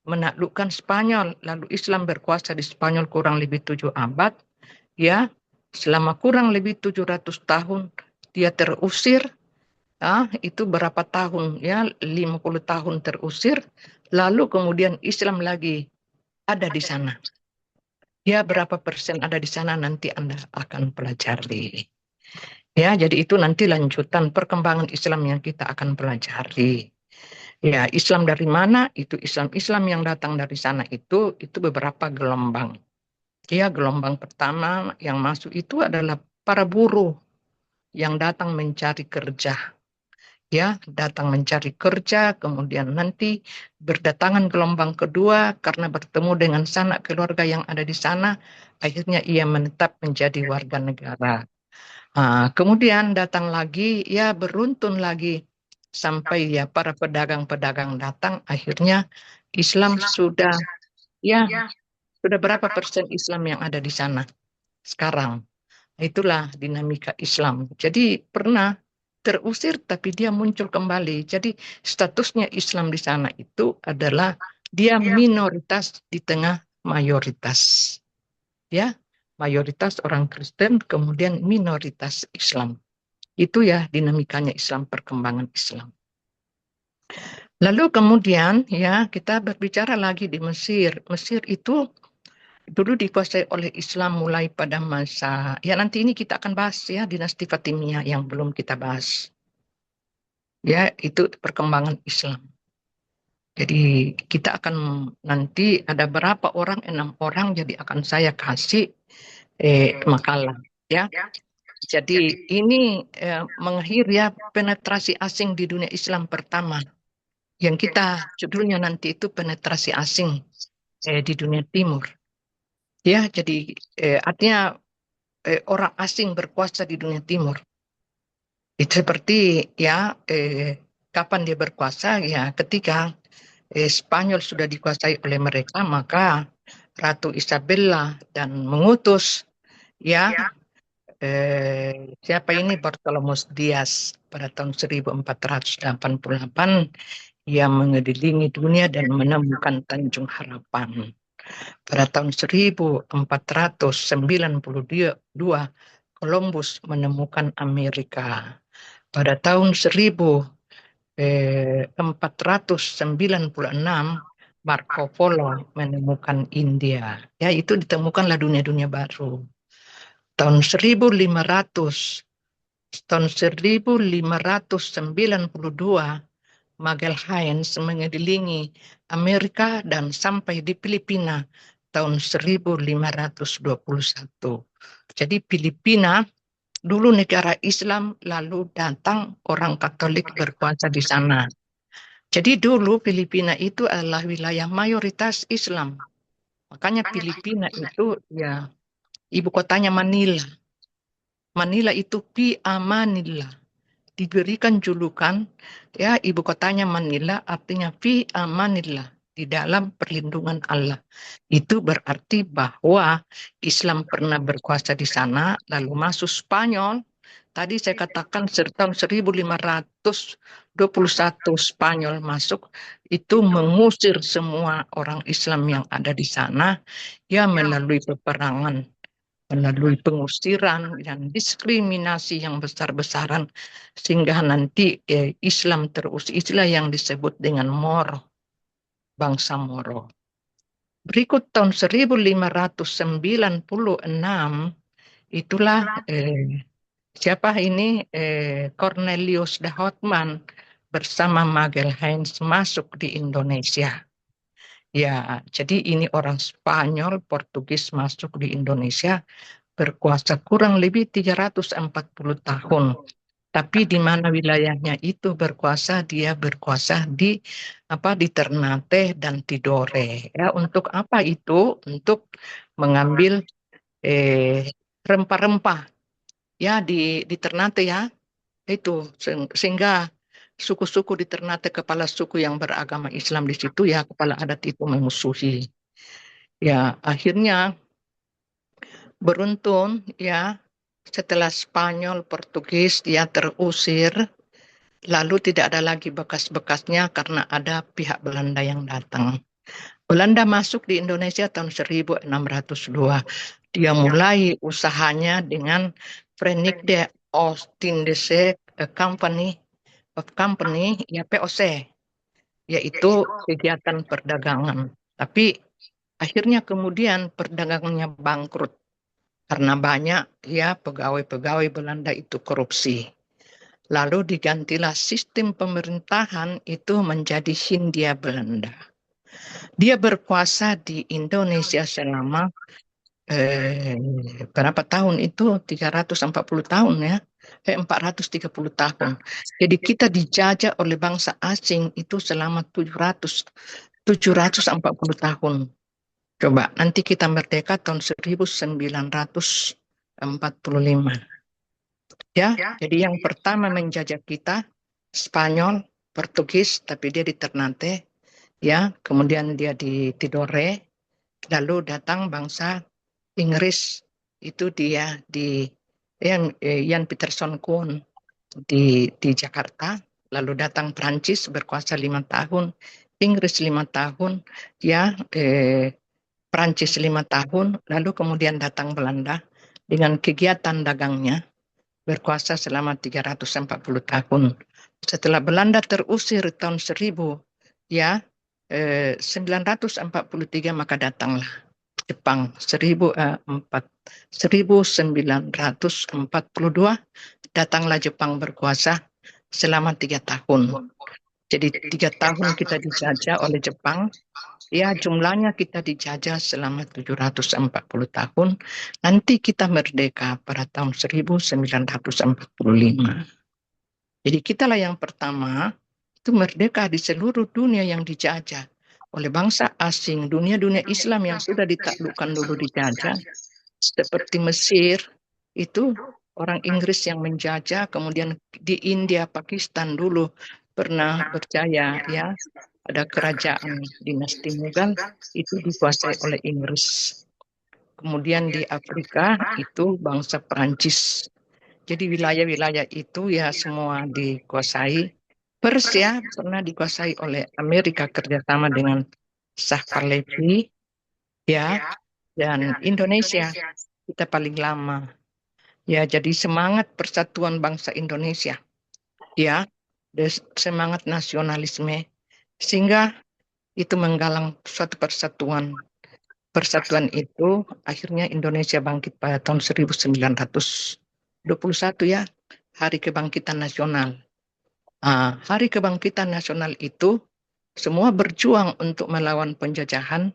menaklukkan Spanyol, lalu Islam berkuasa di Spanyol kurang lebih 7 abad. Ya, selama kurang lebih 700 tahun dia terusir. Itu berapa tahun ya, 50 tahun terusir, lalu kemudian Islam lagi ada di sana. Ya, berapa persen ada di sana nanti Anda akan pelajari. Ya, jadi itu nanti lanjutan perkembangan Islam yang kita akan pelajari. Ya, Islam dari mana? Itu Islam yang datang dari sana itu beberapa gelombang. Ya, gelombang pertama yang masuk itu adalah para buruh yang datang mencari kerja. Ya, datang mencari kerja, kemudian nanti berdatangan gelombang kedua karena bertemu dengan sanak keluarga yang ada di sana, akhirnya ia menetap menjadi warga negara. Kemudian datang lagi, ya beruntun lagi sampai ya para pedagang-pedagang datang, akhirnya Islam sudah berapa persen Islam yang ada di sana sekarang. Itulah dinamika Islam. Jadi pernah terusir tapi dia muncul kembali. Jadi statusnya Islam di sana itu adalah dia minoritas di tengah mayoritas. Ya, mayoritas orang Kristen kemudian minoritas Islam. Itu ya dinamikanya Islam, perkembangan Islam. Lalu kemudian ya kita berbicara lagi di Mesir. Mesir itu dulu dikuasai oleh Islam mulai pada masa, ya nanti ini kita akan bahas ya dinasti Fatimiyah yang belum kita bahas. Ya, itu perkembangan Islam. Jadi kita akan nanti ada berapa orang, 6 orang, jadi akan saya kasih makalah ya. Jadi ini mengakhiri ya penetrasi asing di dunia Islam pertama. Yang kita judulnya nanti itu penetrasi asing di dunia timur. Ya, jadi artinya orang asing berkuasa di dunia timur. Itu seperti ya kapan dia berkuasa ya ketika Spanyol sudah dikuasai oleh mereka, maka Ratu Isabella dan mengutus ya siapa ini Bartolomé Diaz pada tahun 1488 ia mengelilingi dunia dan menemukan Tanjung Harapan. Pada tahun 1492, Columbus menemukan Amerika. Pada tahun 1496, Marco Polo menemukan India. Ya, itu ditemukanlah dunia-dunia baru. Tahun 1592, Magalhães mengelilingi Amerika dan sampai di Filipina tahun 1521. Jadi Filipina dulu negara Islam, lalu datang orang Katolik berkuasa di sana. Jadi dulu Filipina itu adalah wilayah mayoritas Islam. Makanya Filipina itu ya ibu kotanya Manila. Manila itu Pia Manila. Diberikan julukan ya ibu kotanya Manila artinya Pia Manila, di dalam perlindungan Allah. Itu berarti bahwa Islam pernah berkuasa di sana, lalu masuk Spanyol. Tadi saya katakan tahun 1521 Spanyol masuk, itu mengusir semua orang Islam yang ada di sana, ya melalui peperangan, melalui pengusiran dan diskriminasi yang besar-besaran, sehingga nanti Islam terus, istilah yang disebut dengan Moro, bangsa Moro. Berikut tahun 1596, itulah siapa ini Cornelius de Houtman bersama Magalhães masuk di Indonesia. Ya, jadi ini orang Spanyol, Portugis masuk di Indonesia, berkuasa kurang lebih 340 tahun. Tapi di mana wilayahnya itu berkuasa, dia berkuasa di Ternate dan Tidore. Ya, untuk apa itu? Untuk mengambil rempah-rempah ya di Ternate ya. Itu sehingga suku-suku di Ternate, kepala suku yang beragama Islam di situ ya, kepala adat itu memusuhi. Ya, akhirnya beruntun ya, setelah Spanyol, Portugis dia terusir, lalu tidak ada lagi bekas-bekasnya karena ada pihak Belanda yang datang. Belanda masuk di Indonesia tahun 1602. Dia mulai usahanya dengan Verenigde Oostindische Company ya POC, yaitu kegiatan perdagangan. Tapi akhirnya kemudian perdagangannya bangkrut karena banyak ya pegawai-pegawai Belanda itu korupsi. Lalu digantilah sistem pemerintahan itu menjadi Hindia Belanda. Dia berkuasa di Indonesia selama berapa tahun itu? 340 tahun ya. 430 tahun. Jadi kita dijajah oleh bangsa asing itu selama 740 tahun. Coba nanti kita merdeka tahun 1945. Ya, jadi yang pertama menjajah kita Spanyol, Portugis, tapi dia di Ternate, ya, kemudian dia di Tidore, lalu datang bangsa Inggris, itu dia di Ian Peterson Koen di Jakarta, lalu datang Prancis berkuasa 5 tahun, Inggris 5 tahun, ya, Prancis 5 tahun, lalu kemudian datang Belanda dengan kegiatan dagangnya, berkuasa selama 340 tahun. Setelah Belanda terusir tahun 1943, maka datanglah Jepang 1942, datanglah Jepang berkuasa selama 3 tahun. Jadi 3 tahun kita dijajah oleh Jepang. Ya, jumlahnya kita dijajah selama 740 tahun. Nanti kita merdeka pada tahun 1945. Jadi kitalah yang pertama itu merdeka di seluruh dunia yang dijajah oleh bangsa asing. Dunia-dunia Islam yang sudah ditaklukkan dulu dijajah. Seperti Mesir, itu orang Inggris yang menjajah. Kemudian di India, Pakistan dulu pernah berjaya ya. Ada kerajaan dinasti Mughal itu dikuasai oleh Inggris. Kemudian di Afrika itu bangsa Perancis. Jadi wilayah-wilayah itu ya semua dikuasai. Persia pernah dikuasai oleh Amerika kerjasama dengan Shah Pahlavi, ya, dan Indonesia kita paling lama. Ya, jadi semangat persatuan bangsa Indonesia, ya, semangat nasionalisme, sehingga itu menggalang suatu persatuan. Persatuan itu akhirnya Indonesia bangkit pada tahun 1921 ya, Hari Kebangkitan Nasional. Hari Kebangkitan Nasional itu semua berjuang untuk melawan penjajahan,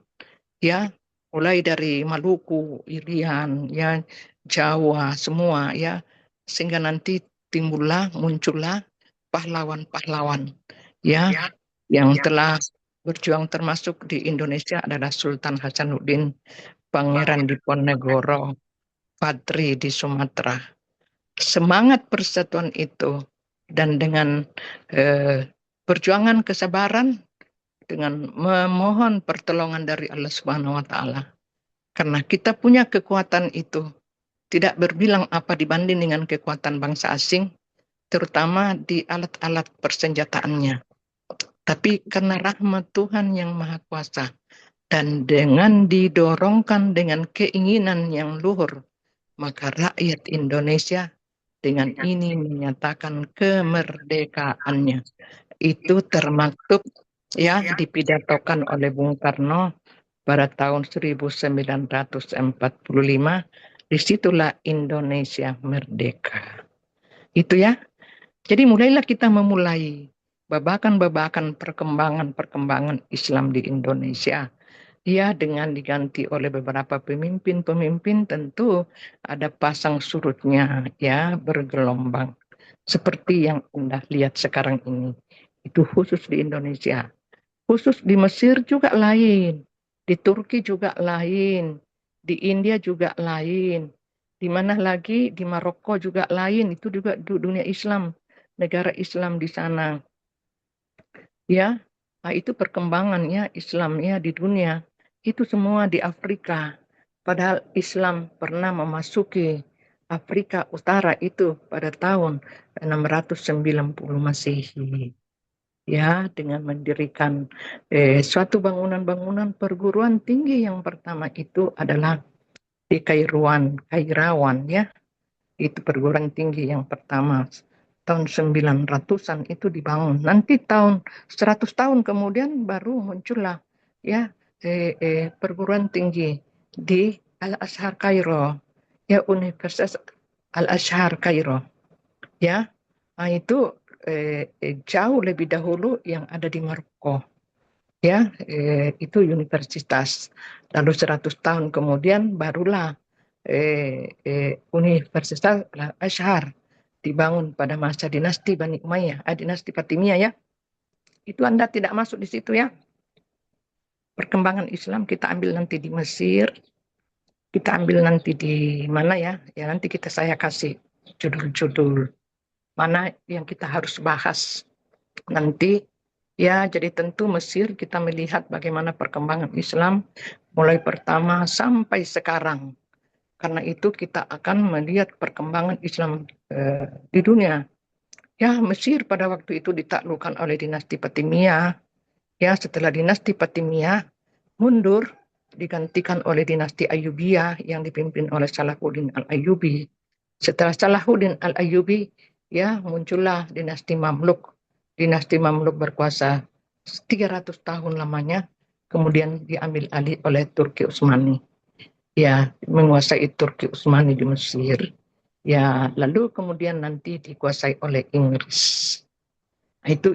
ya, mulai dari Maluku, Irian, ya, Jawa, semua, ya, sehingga nanti muncullah pahlawan-pahlawan, ya, yang telah berjuang, termasuk di Indonesia adalah Sultan Hasanuddin, Pangeran Diponegoro, Padri di Sumatera. Semangat persatuan itu dan dengan perjuangan kesabaran, dengan memohon pertolongan dari Allah Subhanahu wa Ta'ala. Karena kita punya kekuatan itu tidak berbilang apa dibanding dengan kekuatan bangsa asing, terutama di alat-alat persenjataannya. Tapi karena rahmat Tuhan yang Maha Kuasa dan dengan didorongkan dengan keinginan yang luhur, maka rakyat Indonesia dengan ini menyatakan kemerdekaannya. Itu termaktub, ya, dipidatokan oleh Bung Karno pada tahun 1945. Disitulah Indonesia merdeka. Itu, ya. Jadi mulailah kita memulai babakan-babakan perkembangan Islam di Indonesia. Ya, dengan diganti oleh beberapa pemimpin-pemimpin, tentu ada pasang surutnya, ya, bergelombang. Seperti yang Anda lihat sekarang ini. Itu khusus di Indonesia. Khusus di Mesir juga lain. Di Turki juga lain. Di India juga lain. Di mana lagi? Di Maroko juga lain. Itu juga dunia Islam. Negara Islam di sana. Ya, itu perkembangannya Islamnya di dunia. Itu semua di Afrika. Padahal Islam pernah memasuki Afrika Utara itu pada tahun 690 Masehi. Ya, dengan mendirikan suatu bangunan-bangunan perguruan tinggi. Yang pertama itu adalah di Kairawan, ya. Itu perguruan tinggi yang pertama. Tahun 900-an itu dibangun. Nanti tahun 100 tahun kemudian baru muncullah, ya, perguruan tinggi di Al-Azhar Kairo, ya, Universitas Al-Azhar Kairo, ya. Itu jauh lebih dahulu yang ada di Maroko, ya, itu universitas. Lalu 100 tahun kemudian barulah Universitas Al-Azhar dibangun pada masa dinasti Bani Umayyah, dinasti Fatimiyah, ya. Itu Anda tidak masuk di situ, ya. Perkembangan Islam kita ambil nanti di Mesir, kita ambil nanti di mana, ya. Ya, nanti saya kasih judul-judul mana yang kita harus bahas nanti, ya. Jadi tentu Mesir kita melihat bagaimana perkembangan Islam mulai pertama sampai sekarang. Karena itu kita akan melihat perkembangan Islam di dunia. Ya, Mesir pada waktu itu ditaklukkan oleh dinasti Fatimiyah. Ya, setelah dinasti Fatimiyah mundur, digantikan oleh dinasti Ayyubiyah yang dipimpin oleh Salahuddin Al-Ayyubi. Setelah Salahuddin Al-Ayyubi, ya, muncullah dinasti Mamluk. Dinasti Mamluk berkuasa 300 tahun lamanya, kemudian diambil alih oleh Turki Utsmani. Ya, menguasai Turki Utsmani di Mesir. Ya, lalu kemudian nanti dikuasai oleh Inggris. Itu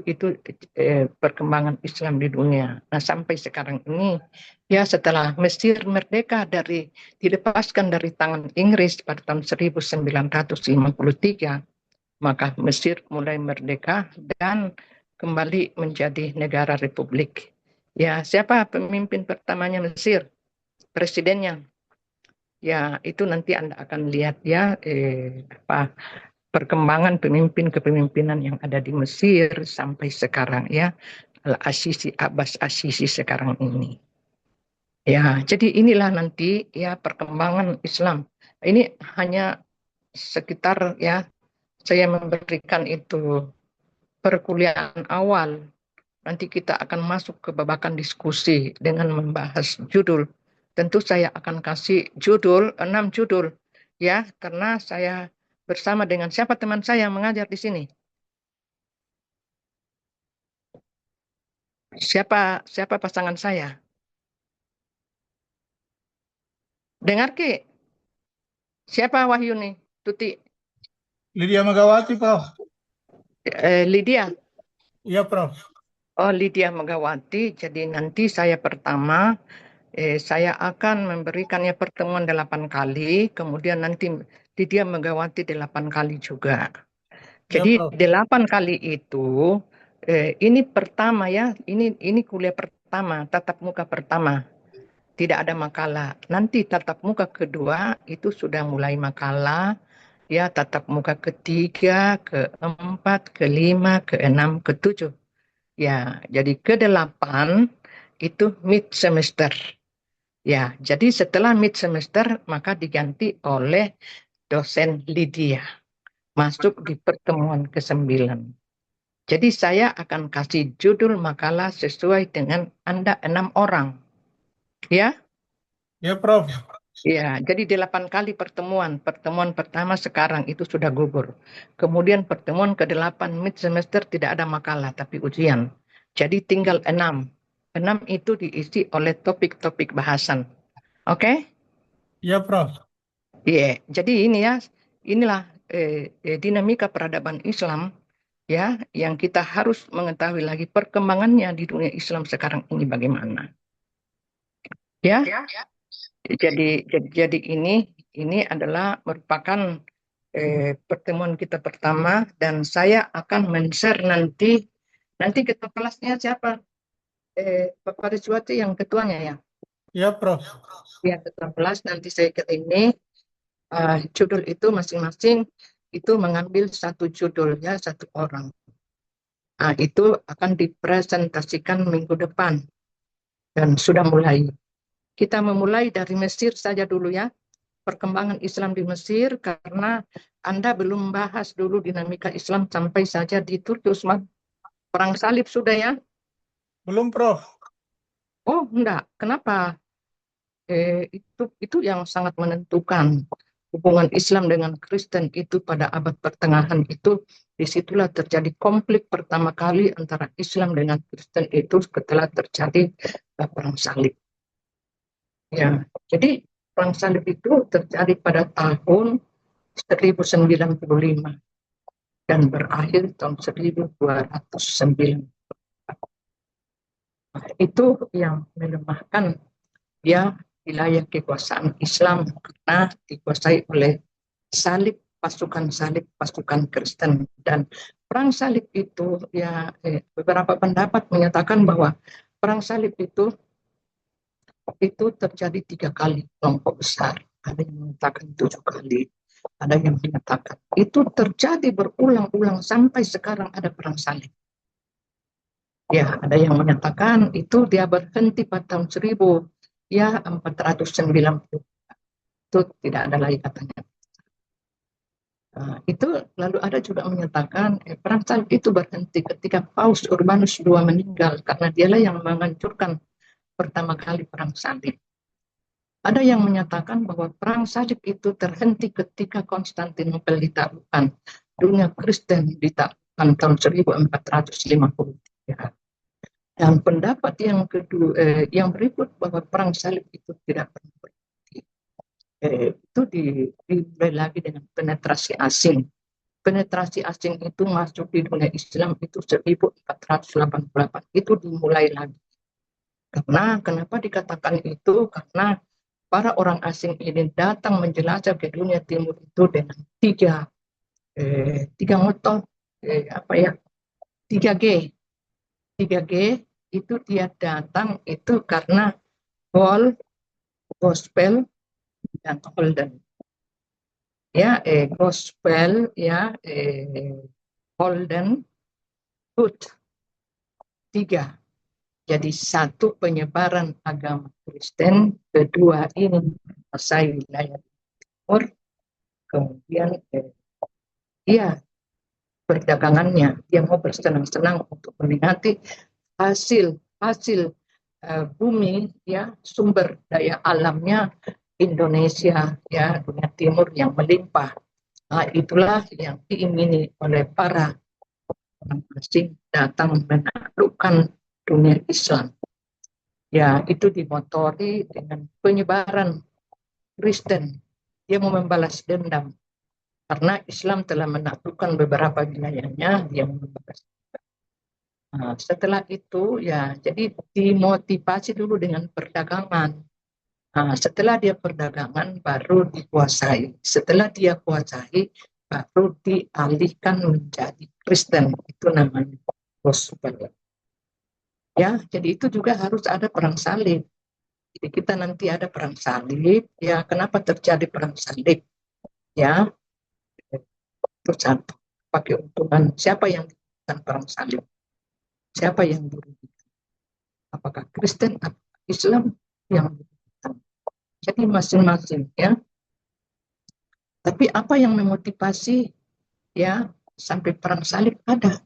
perkembangan Islam di dunia. Nah, sampai sekarang ini, ya, setelah Mesir merdeka dilepaskan dari tangan Inggris pada tahun 1953, maka Mesir mulai merdeka dan kembali menjadi negara republik. Ya, siapa pemimpin pertamanya Mesir? Presidennya. Ya, itu nanti Anda akan lihat, ya, perkembangan kepemimpinan yang ada di Mesir sampai sekarang, ya. Al-Asisi, Abbas Asisi sekarang ini. Ya, jadi inilah nanti, ya, perkembangan Islam. Ini hanya sekitar, ya, saya memberikan itu perkuliahan awal. Nanti kita akan masuk ke babakan diskusi dengan membahas judul. Tentu saya akan kasih 6 judul, ya, karena saya bersama dengan siapa teman saya yang mengajar di sini. Siapa pasangan saya? Dengar, Ki. Siapa Wahyuni? Tuti. Lydia Megawati, Prof. Lydia. Iya, Prof. Oh, Lydia Megawati. Jadi nanti saya pertama, saya akan memberikannya pertemuan 8 kali, kemudian nanti Lydia Megawati 8 kali juga. Iya, Jadi Prof. 8 kali itu, ini pertama ya, ini kuliah pertama, tatap muka pertama. Tidak ada makalah. Nanti tatap muka kedua itu sudah mulai makalah, ya tatap muka ketiga, keempat, kelima, keenam, ketujuh. Ya, jadi ke-8 itu mid semester. Ya, jadi setelah mid semester maka diganti oleh dosen Lydia. Masuk di pertemuan ke-9. Jadi saya akan kasih judul makalah sesuai dengan Anda 6 orang. Ya, Iya, Prof. ya, jadi 8 kali pertemuan. Pertemuan pertama sekarang itu sudah gugur. Kemudian pertemuan ke-8 mid semester tidak ada makalah tapi ujian. Jadi tinggal 6. 6 itu diisi oleh topik-topik bahasan. Oke? Iya, Prof. Iya, jadi ini ya, inilah dinamika peradaban Islam ya yang kita harus mengetahui lagi perkembangannya di dunia Islam sekarang ini bagaimana. Ya. Jadi ini adalah merupakan pertemuan kita pertama dan saya akan men-share nanti ketua kelasnya siapa? Bapak Rizwati yang ketuanya ya. Iya, Prof. Ya, ketua kelas nanti saya ke ini judul itu masing-masing itu mengambil satu judul ya, satu orang. Nah, itu akan dipresentasikan minggu depan dan sudah mulai. Kita memulai dari Mesir saja dulu ya. Perkembangan Islam di Mesir karena Anda belum bahas dulu dinamika Islam sampai saja di Turki Utsman. Perang salib sudah ya? Belum, Prof. Oh, enggak. Kenapa? Itu yang sangat menentukan hubungan Islam dengan Kristen itu pada abad pertengahan itu disitulah terjadi konflik pertama kali antara Islam dengan Kristen itu setelah terjadi perang salib. Ya, jadi perang salib itu terjadi pada tahun 1095 dan berakhir tahun 1209. Itu yang melemahkan ya wilayah kekuasaan Islam karena dikuasai oleh pasukan Kristen dan perang salib itu ya beberapa pendapat menyatakan bahwa perang salib itu terjadi 3 kali kelompok besar. Ada yang mengatakan 7 kali, ada yang menyatakan itu terjadi berulang-ulang sampai sekarang ada perang salib. Ya, ada yang menyatakan itu dia berhenti pada tahun 1490. Itu tidak ada lagi katanya. Itu lalu ada juga menyatakan perang salib itu berhenti ketika Paus Urbanus II meninggal karena dialah yang menghancurkan pertama kali perang salib. Ada yang menyatakan bahwa perang salib itu terhenti ketika Konstantinopel ditaklukkan, dunia Kristen ditaklukkan tahun 1453. Dan pendapat yang kedua, yang berikut bahwa perang salib itu tidak pernah berhenti. Itu dimulai lagi dengan penetrasi asing. Penetrasi asing itu masuk di dunia Islam itu 1488. Itu dimulai lagi. Kenapa dikatakan itu? Karena para orang asing ini datang menjelajah ke dunia timur itu dengan tiga moto 3G itu dia datang itu karena Paul, Gospel dan Holden ya Gospel ya Holden, Hood, 3. Jadi 1 penyebaran agama Kristen, kedua ini menguasai wilayah timur, kemudian perdagangannya dia mau bersenang-senang untuk menikmati hasil bumi ya sumber daya alamnya Indonesia ya dunia timur yang melimpah. Itulah yang diingini oleh para orang asing datang menaklukkan dunia Islam. Ya, itu dimotori dengan penyebaran Kristen. Dia mau membalas dendam. Karena Islam telah menaklukkan beberapa wilayahnya, dia membebaskan. Nah, setelah itu ya, jadi dimotivasi dulu dengan perdagangan. Nah, setelah dia perdagangan baru dikuasai. Setelah dia kuasai baru dialihkan menjadi Kristen. Itu namanya gospel. Ya, jadi itu juga harus ada perang salib. Jadi kita nanti ada perang salib. Ya, kenapa terjadi perang salib? Ya, itu satu. Pakai untungan siapa yang dilakukan perang salib? Siapa yang dirugikan? Apakah Kristen atau Islam yang dirugikan? Jadi masing-masing ya. Tapi apa yang memotivasi ya sampai perang salib ada?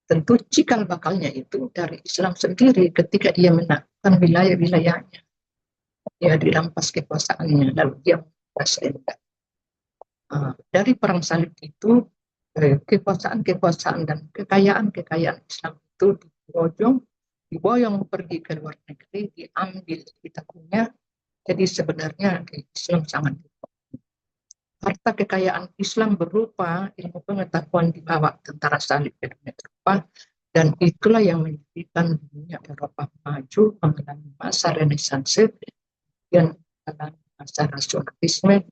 Tentu cikal bakalnya itu dari Islam sendiri ketika ia menaklukkan wilayah-wilayahnya. Dia dirampas kekuasaannya lalu dia menguasai. Dari perang salib itu kekuasaan-kekuasaan dan kekayaan-kekayaan Islam itu diboyong pergi ke luar negeri, diambil, kita punya. Jadi sebenarnya Islam sangat harta kekayaan Islam berupa ilmu pengetahuan dibawa tentara salib ke dunia Eropa, dan itulah yang menjadikan dunia Eropa maju mengalami masa Renaissance dan mengalami masa rasionalisme,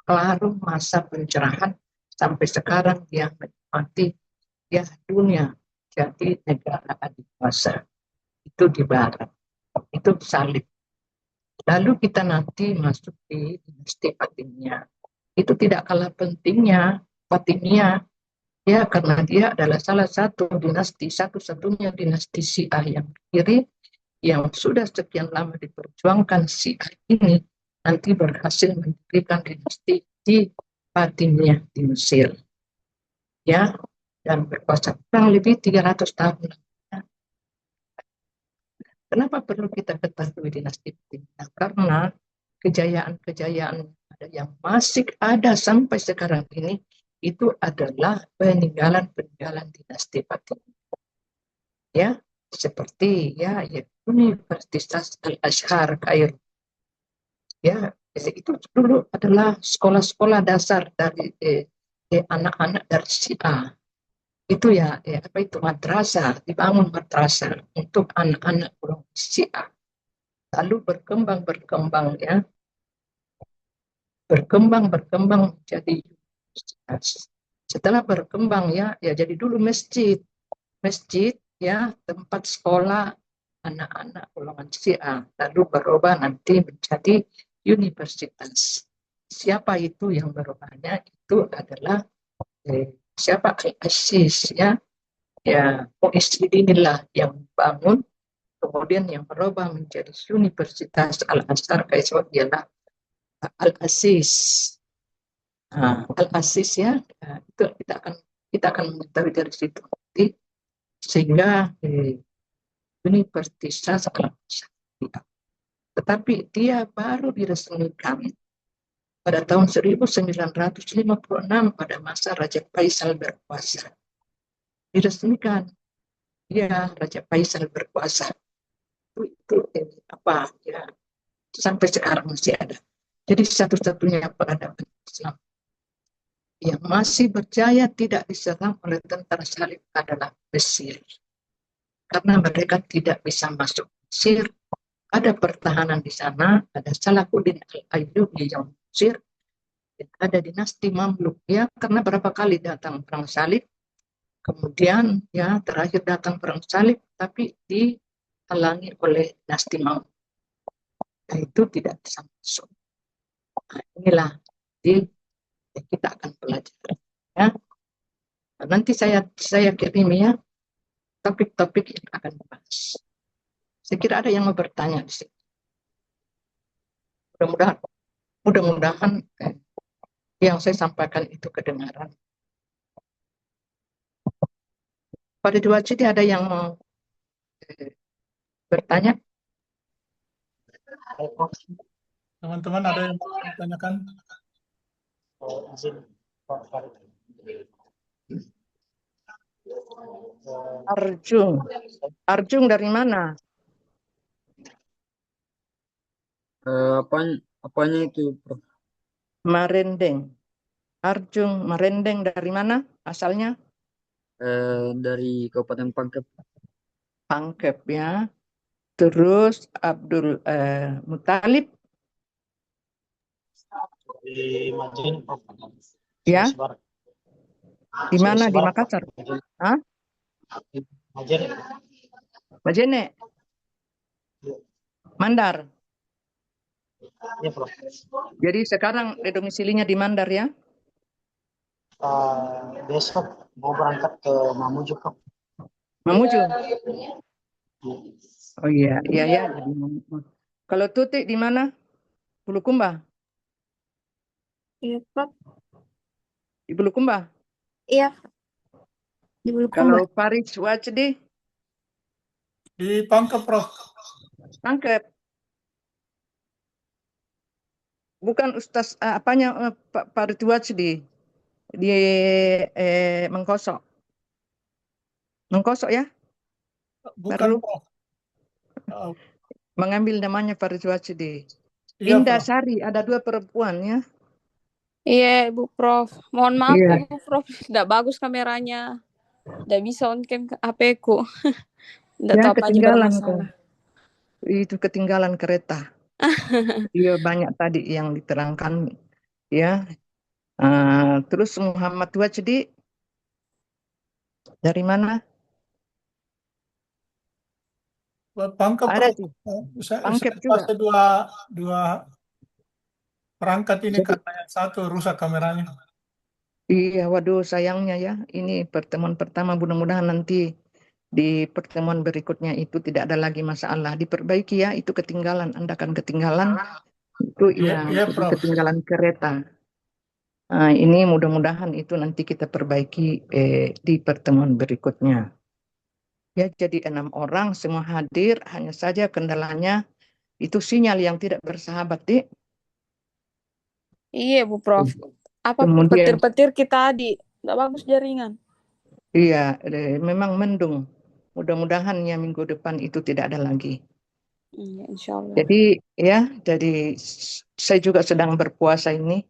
lalu masa pencerahan sampai sekarang dia menikmati ya dunia jadi negara adikuasa itu di barat, itu salib. Lalu kita nanti masuk di dinasti Fatimiyah. Itu tidak kalah pentingnya Fatimiyah ya, karena dia adalah salah satu dinasti, satu-satunya dinasti Syiah yang kiri yang sudah sekian lama diperjuangkan. Syiah ini nanti berhasil mendirikan dinasti di Fatimiyah di Mesir ya, dan berkuasa kurang lebih 300 tahun. Kenapa perlu kita ketahui dinasti Fatimiyah? Karena kejayaan-kejayaan yang masih ada sampai sekarang ini itu adalah peninggalan-peninggalan dinasti Fatimiyah. Ya, seperti ya Universitas Al-Azhar Kairo. Ya, itu dulu adalah sekolah-sekolah dasar dari anak-anak dari Syiah. Itu ya apa itu madrasah, dibangun madrasah untuk anak-anak golongan Syiah. Lalu berkembang ya, berkembang menjadi universitas. Setelah berkembang ya jadi dulu masjid ya, tempat sekolah anak-anak golongan Syiah, lalu berubah nanti menjadi universitas. Siapa itu yang berubahnya? Itu adalah siapa Al-Aziz ya inilah yang bangun, kemudian yang berubah menjadi Universitas Al-Azhar Kairo ialah Al-Aziz. Al-Aziz ya, itu kita akan mengetahui dari situ nanti, sehingga Universitas Al-Azhar. Tetapi dia baru diresmikan pada tahun 1956 pada masa Raja Faisal berkuasa. Diresmikan ya, Raja Faisal berkuasa itu apa ya, sampai sekarang masih ada. Jadi satu-satunya peradaban Islam yang masih berjaya tidak diserang oleh tentara salib adalah Mesir, karena mereka tidak bisa masuk Mesir. Ada pertahanan di sana, ada Salahuddin Al-Ayyubi yang Mesir, dan ada dinasti Mamluk ya, karena berapa kali datang perang salib, kemudian ya terakhir datang perang salib tapi dihalangi oleh dinasti Mamluk. Nah, itu tidak bisa masuk. Nah, inilah kita akan pelajari ya. Nah, nanti saya kirim ya topik-topik yang akan dibahas. Saya kira ada yang mau bertanya di sini. Mudah-mudahan yang saya sampaikan itu kedengaran. Pada dua sini ada yang mau bertanya? Teman-teman ada yang mau ditanyakan? Arjung dari mana? Apanya itu, Prof? Marendeng. Arjung, Marendeng dari mana asalnya? Dari Kabupaten Pangkep. Pangkep ya. Terus Abdul Muthalib Di Majene, Prof. ya, Sulawesi Barat. di mana? Sulawesi Di Barat, Prof. Makassar. Hah? Majene. Majene, Mandar. Iya, Prof. Jadi sekarang domisilinya di Mandar ya? Besok mau berangkat ke Mamuju, Prof. Mamuju. Oh iya, iya ya. Jadi kalau Tutik di mana? Bulukumba. Iya, Prof. Di Bulukumba. Iya, di Bulukumba. Kalau Farid Wajdi, Di Pangkep, Prof. Pangkep. Bukan Ustaz apanya Pak Farid Wajdi di Mengkosok. Mengkosok ya? Bukan, Baru Prof. Oh, mengambil namanya Farid Wajdi. iya, Indah Prof. Sari, ada 2 perempuan ya. Iya, Ibu Prof. Mohon maaf, Iya. Ibu Prof. Tidak bagus kameranya. Tidak bisa on cam HP-ku. Tidak Ya, tahu apa aja ketinggalan bermasalah. Itu ketinggalan kereta. Iya, banyak tadi yang diterangkan ya. Terus Muhammad Wajdi dari mana? Pangkep, Ada Prof. sih, Saya Pangkep juga. pakai dua perangkat ini Jadi, karena yang satu rusak kameranya. iya, waduh sayangnya ya. Ini pertemuan pertama, mudah-mudahan nanti di pertemuan berikutnya itu tidak ada lagi masalah. Diperbaiki ya, itu ketinggalan. Anda kan ketinggalan. Itu Iya, ya, Prof. ketinggalan kereta. Ini mudah-mudahan itu nanti kita perbaiki di pertemuan berikutnya. Ya, jadi 6 orang semua hadir, hanya saja kendalanya itu sinyal yang tidak bersahabat, Dik. Iya, Bu Prof. Apa Kemudian, petir-petir kita di tidak bagus jaringan. iya, memang mendung. Mudah-mudahan ya minggu depan itu tidak ada lagi. Iya, insya Allah. Jadi saya juga sedang berpuasa ini.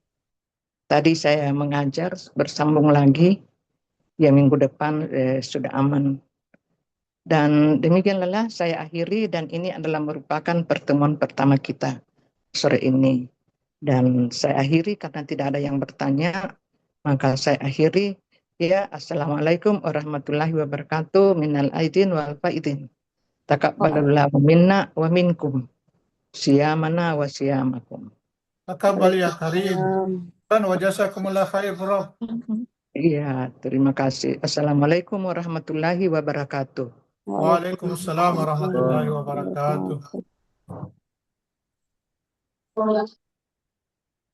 Tadi saya mengajar, bersambung lagi. Ya minggu depan sudah aman. Dan demikianlah saya akhiri, dan ini adalah merupakan pertemuan pertama kita sore ini. Dan saya akhiri karena tidak ada yang bertanya, maka saya akhiri. Ya, Assalamualaikum warahmatullahi wabarakatuh. Minal aidin wal faidin. Taqabbalallahu minna wa minkum. Siyamana wa siyamakum. Taqabbal ya Karim. Dan wa jazakumullah khair, Prof. Iya, terima kasih. Assalamualaikum warahmatullahi wabarakatuh. Waalaikumsalam warahmatullahi wabarakatuh.